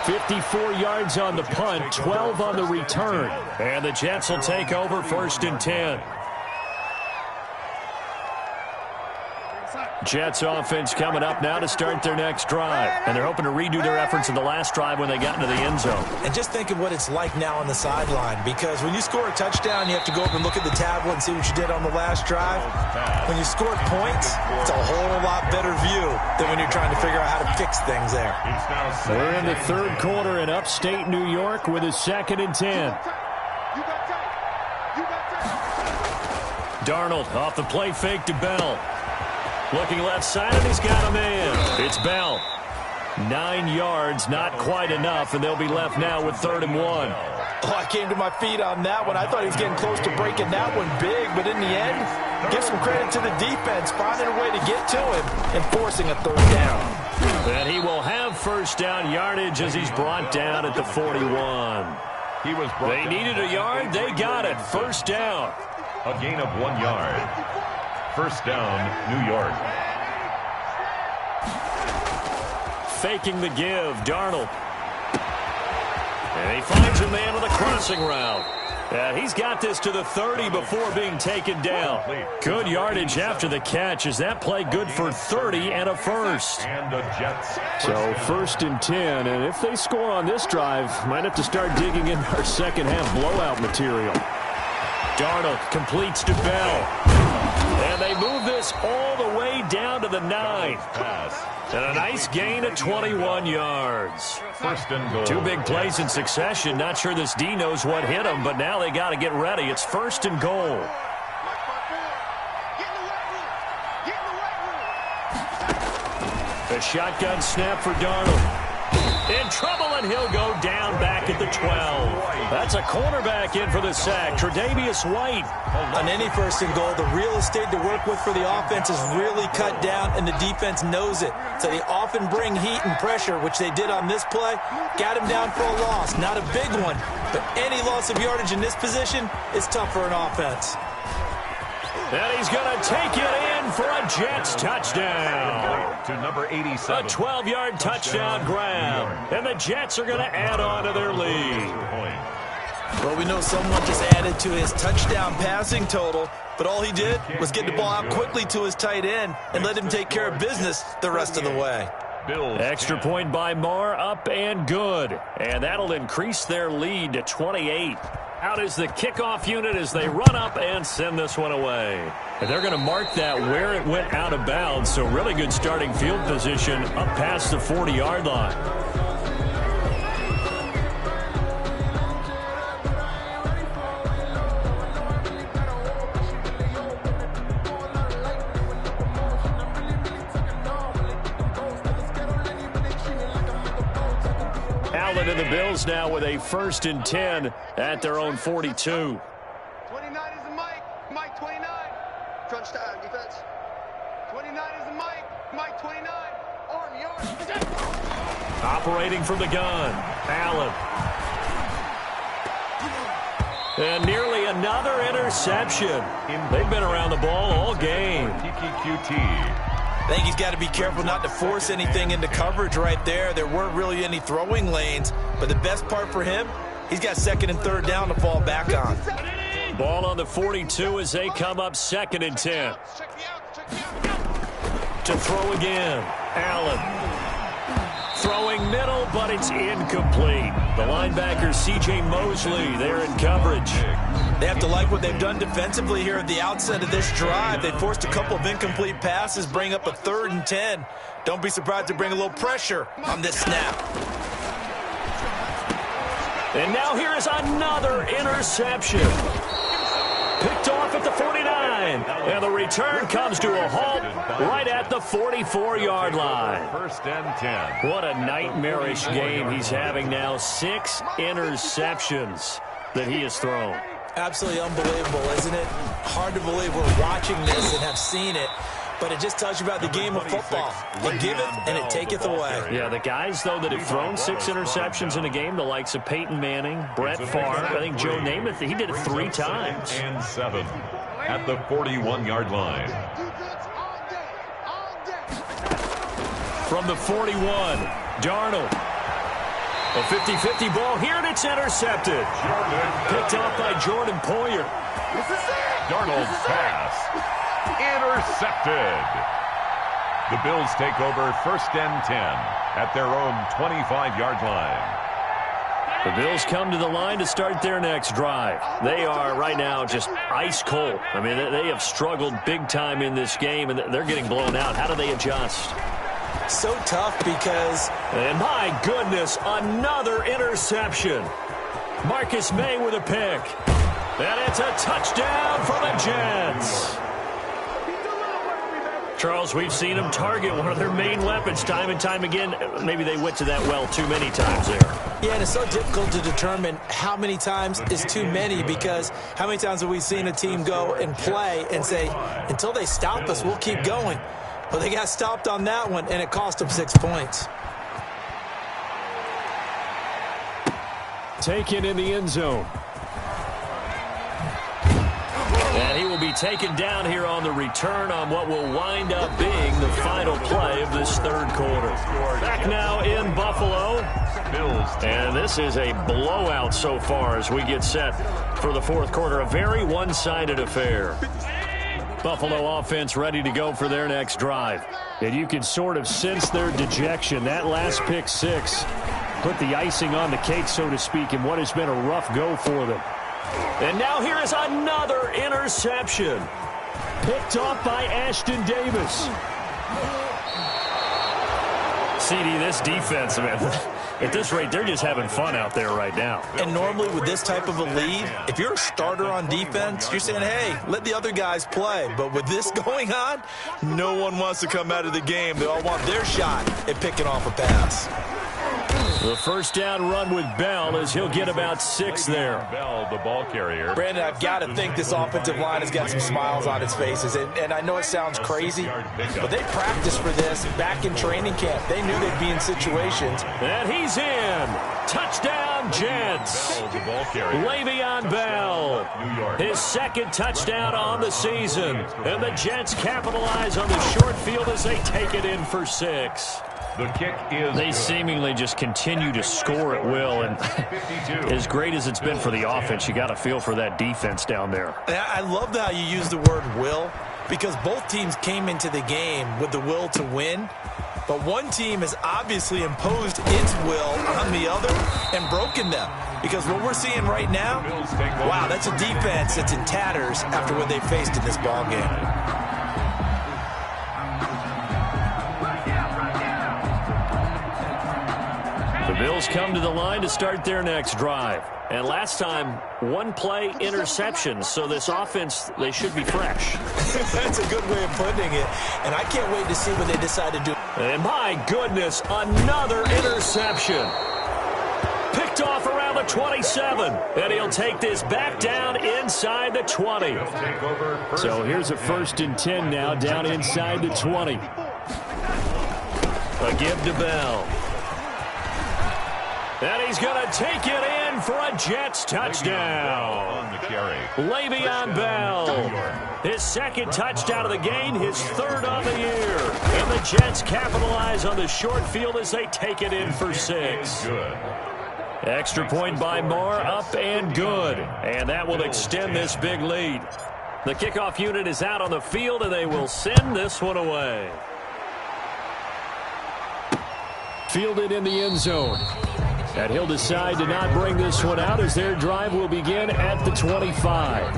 54 yards on the punt, 12 on the return. And the Jets will take over 1st and 10. Jets offense coming up now to start their next drive. And they're hoping to redo their efforts in the last drive when they got into the end zone. And just think of what it's like now on the sideline, because when you score a touchdown, you have to go up and look at the tablet and see what you did on the last drive. When you scored points, it's a whole lot better view than when you're trying to figure out how to fix things there. We're in the 3rd quarter in upstate New York with a 2nd and 10. Darnold off the play fake to Bell. Looking left side, and he's got a man. It's Bell. 9 yards, not quite enough, and they'll be left now with 3rd and 1. Oh, I came to my feet on that one. I thought he was getting close to breaking that one big, but in the end, give some credit to the defense, finding a way to get to him and forcing a 3rd down. And he will have 1st down yardage as he's brought down at the 41. They needed a yard. They got it. 1st down. A gain of 1 yard. 1st down, New York. Faking the give, Darnold. And he finds a man with a crossing route. And he's got this to the 30 before being taken down. Good yardage after the catch. Is that play good for 30 and a first? So first and 10. And if they score on this drive, might have to start digging in our second half blowout material. Darnold completes to Bell. And they move this all the way down to the 9. And a nice gain of 21 yards. First and goal. 2 big plays in succession. Not sure this D knows what hit him, but now they got to get ready. It's first and goal. The shotgun snap for Darnold. In trouble, and he'll go down back at the 12. That's a cornerback in for the sack, Tre'Davious White. On any first and goal, the real estate to work with for the offense is really cut down, and the defense knows it. So they often bring heat and pressure, which they did on this play. Got him down for a loss. Not a big one, but any loss of yardage in this position is tough for an offense. And he's going to take it in for a Jets touchdown. To number 87. A 12-yard touchdown grab. And the Jets are going to add on to their lead. Well, we know someone just added to his touchdown passing total, but all he did was get the ball out quickly to his tight end and let him take care of business the rest of the way. Extra point by Marr, up and good. And that'll increase their lead to 28. Out is the kickoff unit as they run up and send this one away. And they're going to mark that where it went out of bounds, so really good starting field position up past the 40-yard line. And the Bills now with a first and 10 at their own 42. 29 is the Mike 29. Crunch time, defense. 29 is the Mike 29. Arm yard. Operating from the gun, Allen. And nearly another interception. They've been around the ball all game. I think he's got to be careful not to force anything into coverage right there. There weren't really any throwing lanes, but the best part for him, he's got second and third down to fall back on. Ball on the 42 as they come up second and 10. To throw again, Allen. Throwing middle, but it's incomplete. The linebacker, C.J. Mosley, there in coverage. They have to like what they've done defensively here at the outset of this drive. They forced a couple of incomplete passes, bring up a third and 10. Don't be surprised to bring a little pressure on this snap. And now here is another interception. Picked off at the 49. And the return comes to a halt right at the 44-yard line. First and 10. What a nightmarish game he's having now. 6 interceptions that he has thrown. Absolutely unbelievable, isn't it? Hard to believe we're watching this and have seen it, but it just tells you about the game of football. It giveth and it taketh away. Yeah, the guys, though, that have thrown 6 interceptions in a game, the likes of Peyton Manning, Brett Favre, I think Joe Namath, he did it 3 times. And 7 at the 41-yard line. From the 41, Darnold. A 50-50 ball here, and it's intercepted. Picked off by Jordan Poyer. Darnold's pass. Intercepted. The Bills take over first and 10 at their own 25-yard line. The Bills come to the line to start their next drive. They are right now just ice cold. I mean, they have struggled big time in this game, and they're getting blown out. How do they adjust? So tough because... And my goodness, another interception. Marcus May with a pick. And it's a touchdown for the Jets. Charles, we've seen them target one of their main weapons time and time again. Maybe they went to that well too many times there. Yeah, and it's so difficult to determine how many times is too many, because how many times have we seen a team go and play and say, until they stop us, we'll keep going. Well, they got stopped on that one, and it cost them 6 points. Taken in the end zone. And he will be taken down here on the return on what will wind up being the final play of this third quarter. Back now in Buffalo. And this is a blowout so far as we get set for the fourth quarter. A very one-sided affair. Buffalo offense ready to go for their next drive. And you can sort of sense their dejection. That last pick six put the icing on the cake, so to speak, in what has been a rough go for them. And now here is another interception. Picked off by Ashton Davis. CD, this defense, man, at this rate, they're just having fun out there right now. And normally with this type of a lead, if you're a starter on defense, you're saying, hey, let the other guys play. But with this going on, no one wants to come out of the game. They all want their shot at picking off a pass. The first down run with Bell as he'll get about 6 there. Bell, the ball carrier. Brandon, I've got to think this offensive line has got some smiles on its faces. And I know it sounds crazy, but they practiced for this back in training camp. They knew they'd be in situations. And he's in. Touchdown, Jets. Bell, the ball carrier. Le'Veon Bell. His second touchdown on the season. And the Jets capitalize on the short field as they take it in for 6. The kick is They good. seemingly just continue to score at will. And as great as it's been for the offense, you got to feel for that defense down there. I love how you use the word will, because both teams came into the game with the will to win. But one team has obviously imposed its will on the other and broken them. Because what we're seeing right now, wow, that's a defense that's in tatters after what they faced in this ball game. The Bills come to the line to start their next drive. And last time, one-play interceptions. So this offense, they should be fresh. That's a good way of putting it. And I can't wait to see what they decide to do. And my goodness, another interception. Picked off around the 27. And he'll take this back down inside the 20. So here's a 1st and 10 now, down inside the 20. A give to Bell. And he's going to take it in for a Jets touchdown. On the carry. Le'Veon Bell. His second touchdown of the game, his 3rd on the year. And the Jets capitalize on the short field as they take it in for 6. Good. Extra point by Moore, up and good. And that will extend this big lead. The kickoff unit is out on the field, and they will send this one away. Fielded in the end zone. And he'll decide to not bring this one out as their drive will begin at the 25.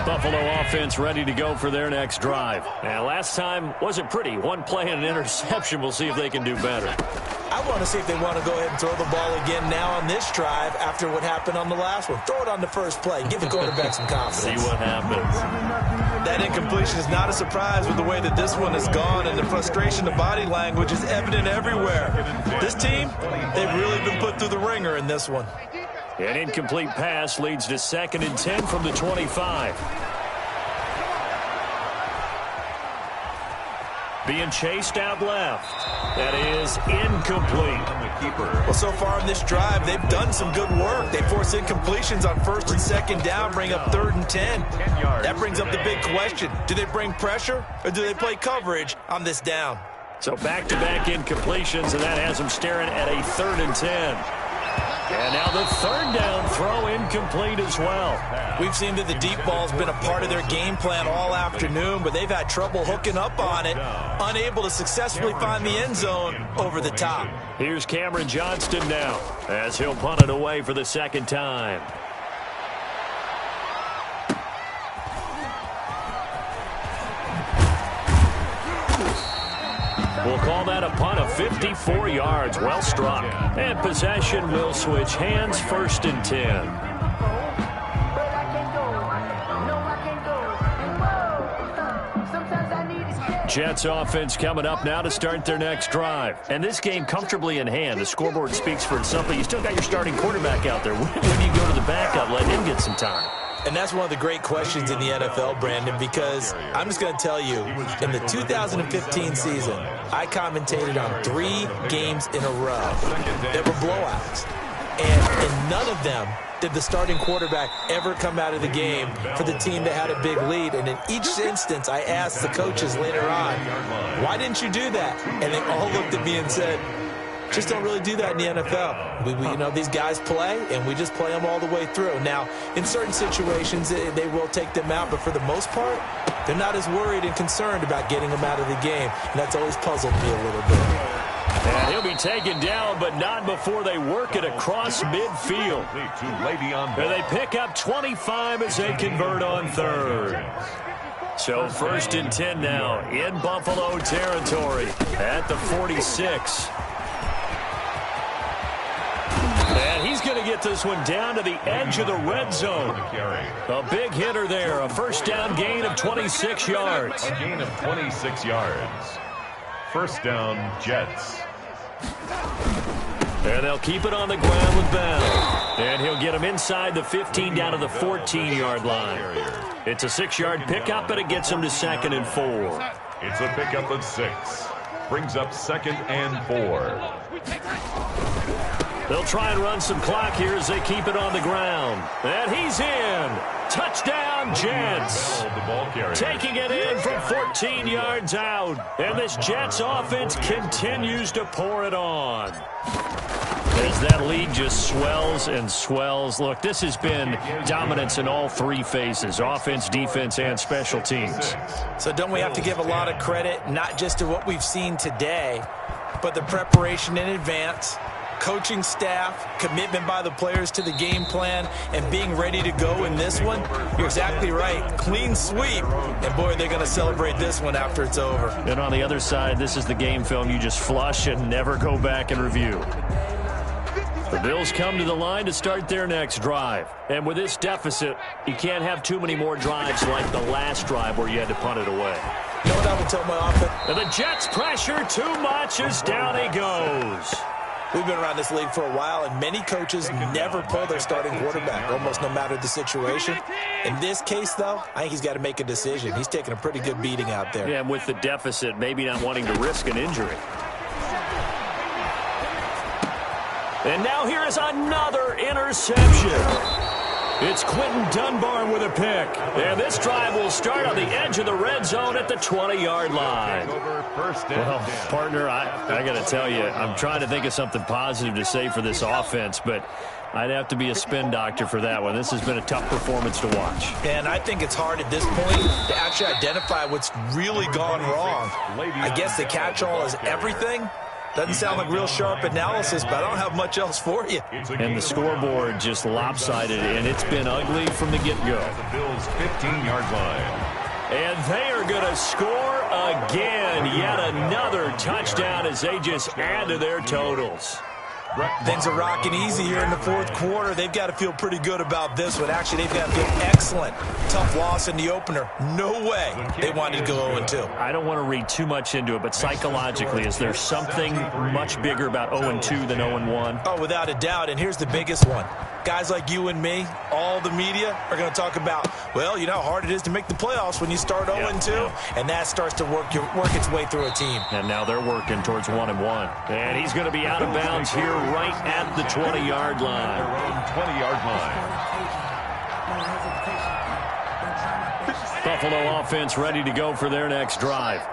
Buffalo offense ready to go for their next drive. And last time wasn't pretty. One play and an interception. We'll see if they can do better. I want to see if they want to go ahead and throw the ball again now on this drive after what happened on the last one. Throw it on the first play. Give the quarterback some confidence. See what happens. That incompletion is not a surprise with the way that this one has gone, and the frustration, the body language is evident everywhere. This team, they've really been put through the ringer in this one. An incomplete pass leads to 2nd and 10 from the 25. Being chased out left. That is incomplete. Well, so far in this drive, they've done some good work. They force incompletions on 1st and 2nd down, bring up 3rd and 10. That brings up the big question. Do they bring pressure, or do they play coverage on this down? So back-to-back incompletions, and that has them staring at a 3rd and 10. And now the 3rd down throw incomplete as well. We've seen that the deep ball's been a part of their game plan all afternoon, but they've had trouble hooking up on it, unable to successfully find the end zone over the top. Here's Cameron Johnston now as he'll punt it away for the 2nd time. We'll call that a punt of 54 yards. Well struck. And possession will switch hands, 1st and 10. Jets offense coming up now to start their next drive. And this game comfortably in hand. The scoreboard speaks for itself, but you still got your starting quarterback out there. When do you go to the backup, let him get some time? And that's one of the great questions in the NFL, Brandon, because I'm just going to tell you, in the 2015 season, I commentated on 3 games in a row that were blowouts. And in none of them did the starting quarterback ever come out of the game for the team that had a big lead. And in each instance, I asked the coaches later on, why didn't you do that? And they all looked at me and said, Just don't really do that in the NFL. These guys play, and we just play them all the way through. Now, in certain situations, they will take them out, but for the most part, they're not as worried and concerned about getting them out of the game, and that's always puzzled me a little bit. And he'll be taken down, but not before they work it across midfield. And they pick up 25 as they convert on third. So 1st and 10 now in Buffalo territory at the 46. And he's going to get this one down to the edge of the red zone. A big hitter there, a first down gain of 26 yards. A gain of 26 yards. First down, Jets. And they'll keep it on the ground with Bell. And he'll get him inside the 15 down to the 14-yard line. It's a 6-yard pickup, but it gets him to 2nd and 4. It's a pickup of 6. Brings up 2nd and 4. They'll try and run some clock here as they keep it on the ground. And he's in. Touchdown, Jets. Taking it in from 14 yards out. And this Jets offense continues to pour it on. As that lead just swells and swells. Look, this has been dominance in all 3 phases, offense, defense, and special teams. So don't we have to give a lot of credit, not just to what we've seen today, but the preparation in advance, coaching staff, commitment by the players to the game plan, and being ready to go in this one? You're exactly right. Clean sweep. And, boy, they're going to celebrate this one after it's over. And on the other side, this is the game film you just flush and never go back and review. The Bills come to the line to start their next drive. And with this deficit, you can't have too many more drives like the last drive where you had to punt it away. You know what I would tell my offense? And the Jets pressure too much as down he goes. We've been around this league for a while, and many coaches never pull their starting quarterback, almost no matter the situation. In this case, though, I think he's got to make a decision. He's taking a pretty good beating out there. Yeah, and with the deficit, maybe not wanting to risk an injury. And now here is another interception. It's Quentin Dunbar with a pick. And this drive will start on the edge of the red zone at the 20-yard line. Well, partner, I got to tell you, I'm trying to think of something positive to say for this offense, but I'd have to be a spin doctor for that one. This has been a tough performance to watch. And I think it's hard at this point to actually identify what's really gone wrong. I guess the catch-all is everything. Doesn't sound like real sharp analysis, but I don't have much else for you. And the scoreboard just lopsided, and it's been ugly from the get-go. The Bills' 15-yard line. And they are going to score again. Yet another touchdown as they just add to their totals. Things are rocking easy here in the 4th quarter. They've got to feel pretty good about this one. Actually, they've got to feel excellent. Tough loss in the opener. No way they wanted to go 0-2. I don't want to read too much into it, but psychologically, is there something much bigger about 0-2 than 0-1? Oh, without a doubt, and here's the biggest one. Guys like you and me, all the media, are going to talk about, well, you know how hard it is to make the playoffs when you start 0-2, and that starts to work its way through a team. And now they're working towards 1-1. And he's going to be out of bounds here right at the 20-yard line. Their own 20-yard line. Buffalo offense ready to go for their next drive.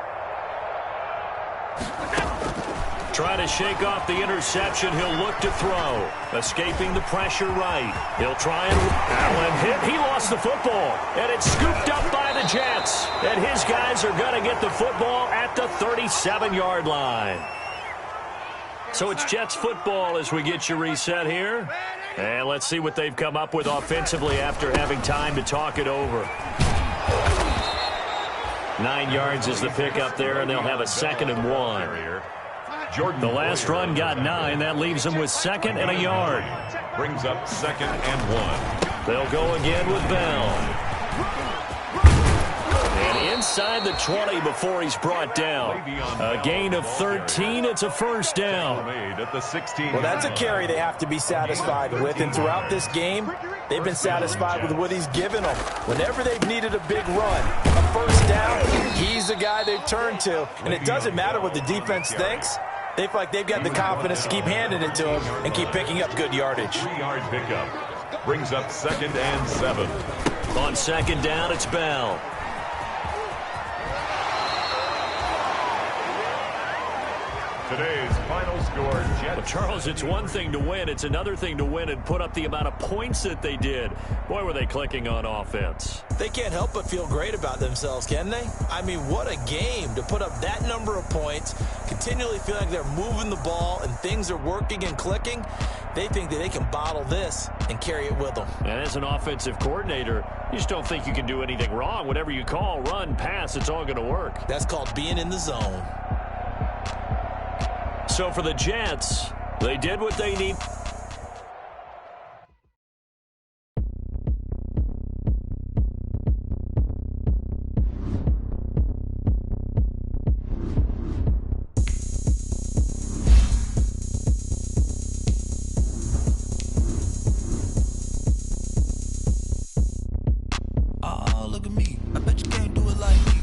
Trying to shake off the interception. He'll look to throw. Escaping the pressure right. He'll try and Allen hit. He lost the football. And it's scooped up by the Jets. And his guys are going to get the football at the 37-yard line. So it's Jets football as we get you reset here. And let's see what they've come up with offensively after having time to talk it over. 9 yards is the pickup there, and they'll have a 2nd and 1. The last run got 9. That leaves them with 2nd and a yard. Brings up 2nd and 1. They'll go again with Bell. And inside the 20 before he's brought down. A gain of 13. It's a first down. Well, that's a carry they have to be satisfied with. And throughout this game, they've been satisfied with what he's given them. Whenever they've needed a big run, a first down, he's the guy they've turned to. And it doesn't matter what the defense thinks. They feel like they've got the confidence to keep handing it to him and keep picking up good yardage. 3-yard pickup. Brings up 2nd and 7. On 2nd down, it's Bell. Today's final score, Jets. Well, Charles, it's one thing to win. It's another thing to win and put up the amount of points that they did. Boy, were they clicking on offense. They can't help but feel great about themselves, can they? I mean, what a game to put up that number of points, continually feel like they're moving the ball and things are working and clicking. They think that they can bottle this and carry it with them. And as an offensive coordinator, you just don't think you can do anything wrong. Whatever you call, run, pass, it's all going to work. That's called being in the zone. So for the Jets, they did what they need. Oh, look at me. I bet you can't do it like me.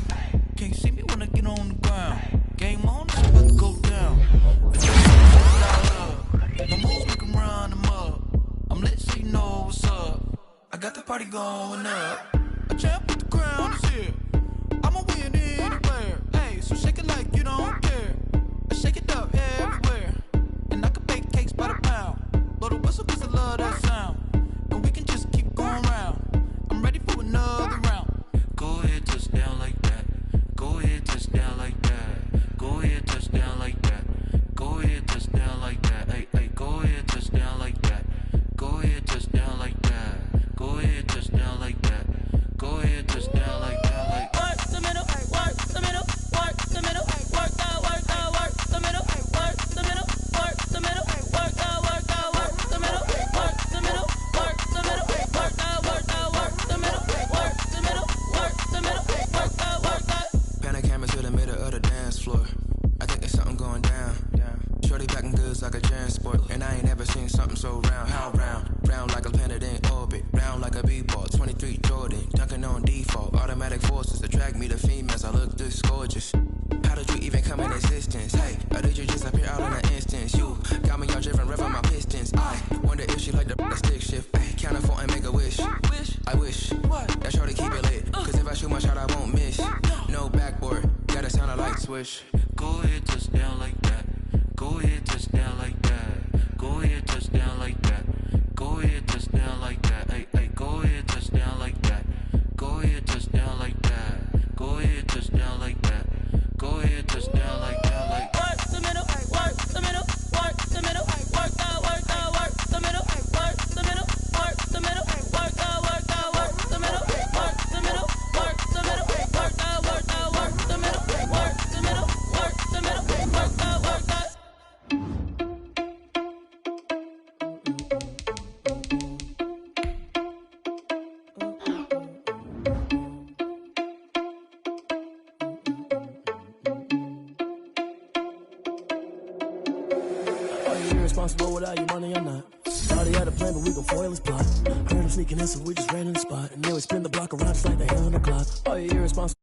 Can't see me when I get on the ground. Game on, it's about to go down. My moves make them run them up. I'm lit so you know what's up. I got the party going up. A champ with the crown is here. I'ma win anywhere. Hey, so shake it like you don't care. I shake it up everywhere. And I can bake cakes by the pound. Blow the whistle cause I love that sound. And we can just keep going round. I'm ready for another round. Go ahead, touchdown like that. Go ahead, touchdown like that. Go ahead, touchdown like that. Go ahead, touchdown like that. Hey, hey, go ahead, touchdown like that. Go ahead, touchdown like that. Go ahead, touchdown like that. Go ahead, touchdown like that. Like work the middle, work the middle, work the middle, work that, work the middle, work the middle, work the middle, work that, work the middle, work the middle, work the middle, work that, work the middle, work the middle, work the middle, work that, work that. Panic camera to the middle of the dance floor. I think there's something going down. Shorty packing goods like a transport, and I ain't never seen something so round. How round? Round like a planet in orbit, round like a b-ball. 23 Jordan, dunking on default. Automatic forces attract me to females. I look this gorgeous. How did you even come in existence? Hey, or did you just appear out in an instance? You got me all driven, revving my pistons. I wonder if she like the stick shift. Hey, count a 4 and make a wish. I wish that shorty keep it lit, cause if I shoot my shot, I won't miss. No backboard, gotta sound a light switch. Go ahead, touchdown like that. Go ahead, touchdown like that. Go ahead, touchdown like that. Go ahead, touchdown like that. Hey, hey, go ahead, touchdown like that. Go ahead, touchdown like that. Go ahead, touchdown like that. Go ahead, touchdown like that. Like work the middle, work the middle, work the middle, work that, work the middle, work the middle, work the middle, work that, work the middle, work the middle, work the middle, work that, work the middle, work the middle, work the middle, work that, work that. Are you irresponsible without your money or not? Already had a plan, but we gon' foil his plot. Heard him sneaking in, so we just ran in the spot. And then we spin the block around just like the hell on the clock. Are you irresponsible?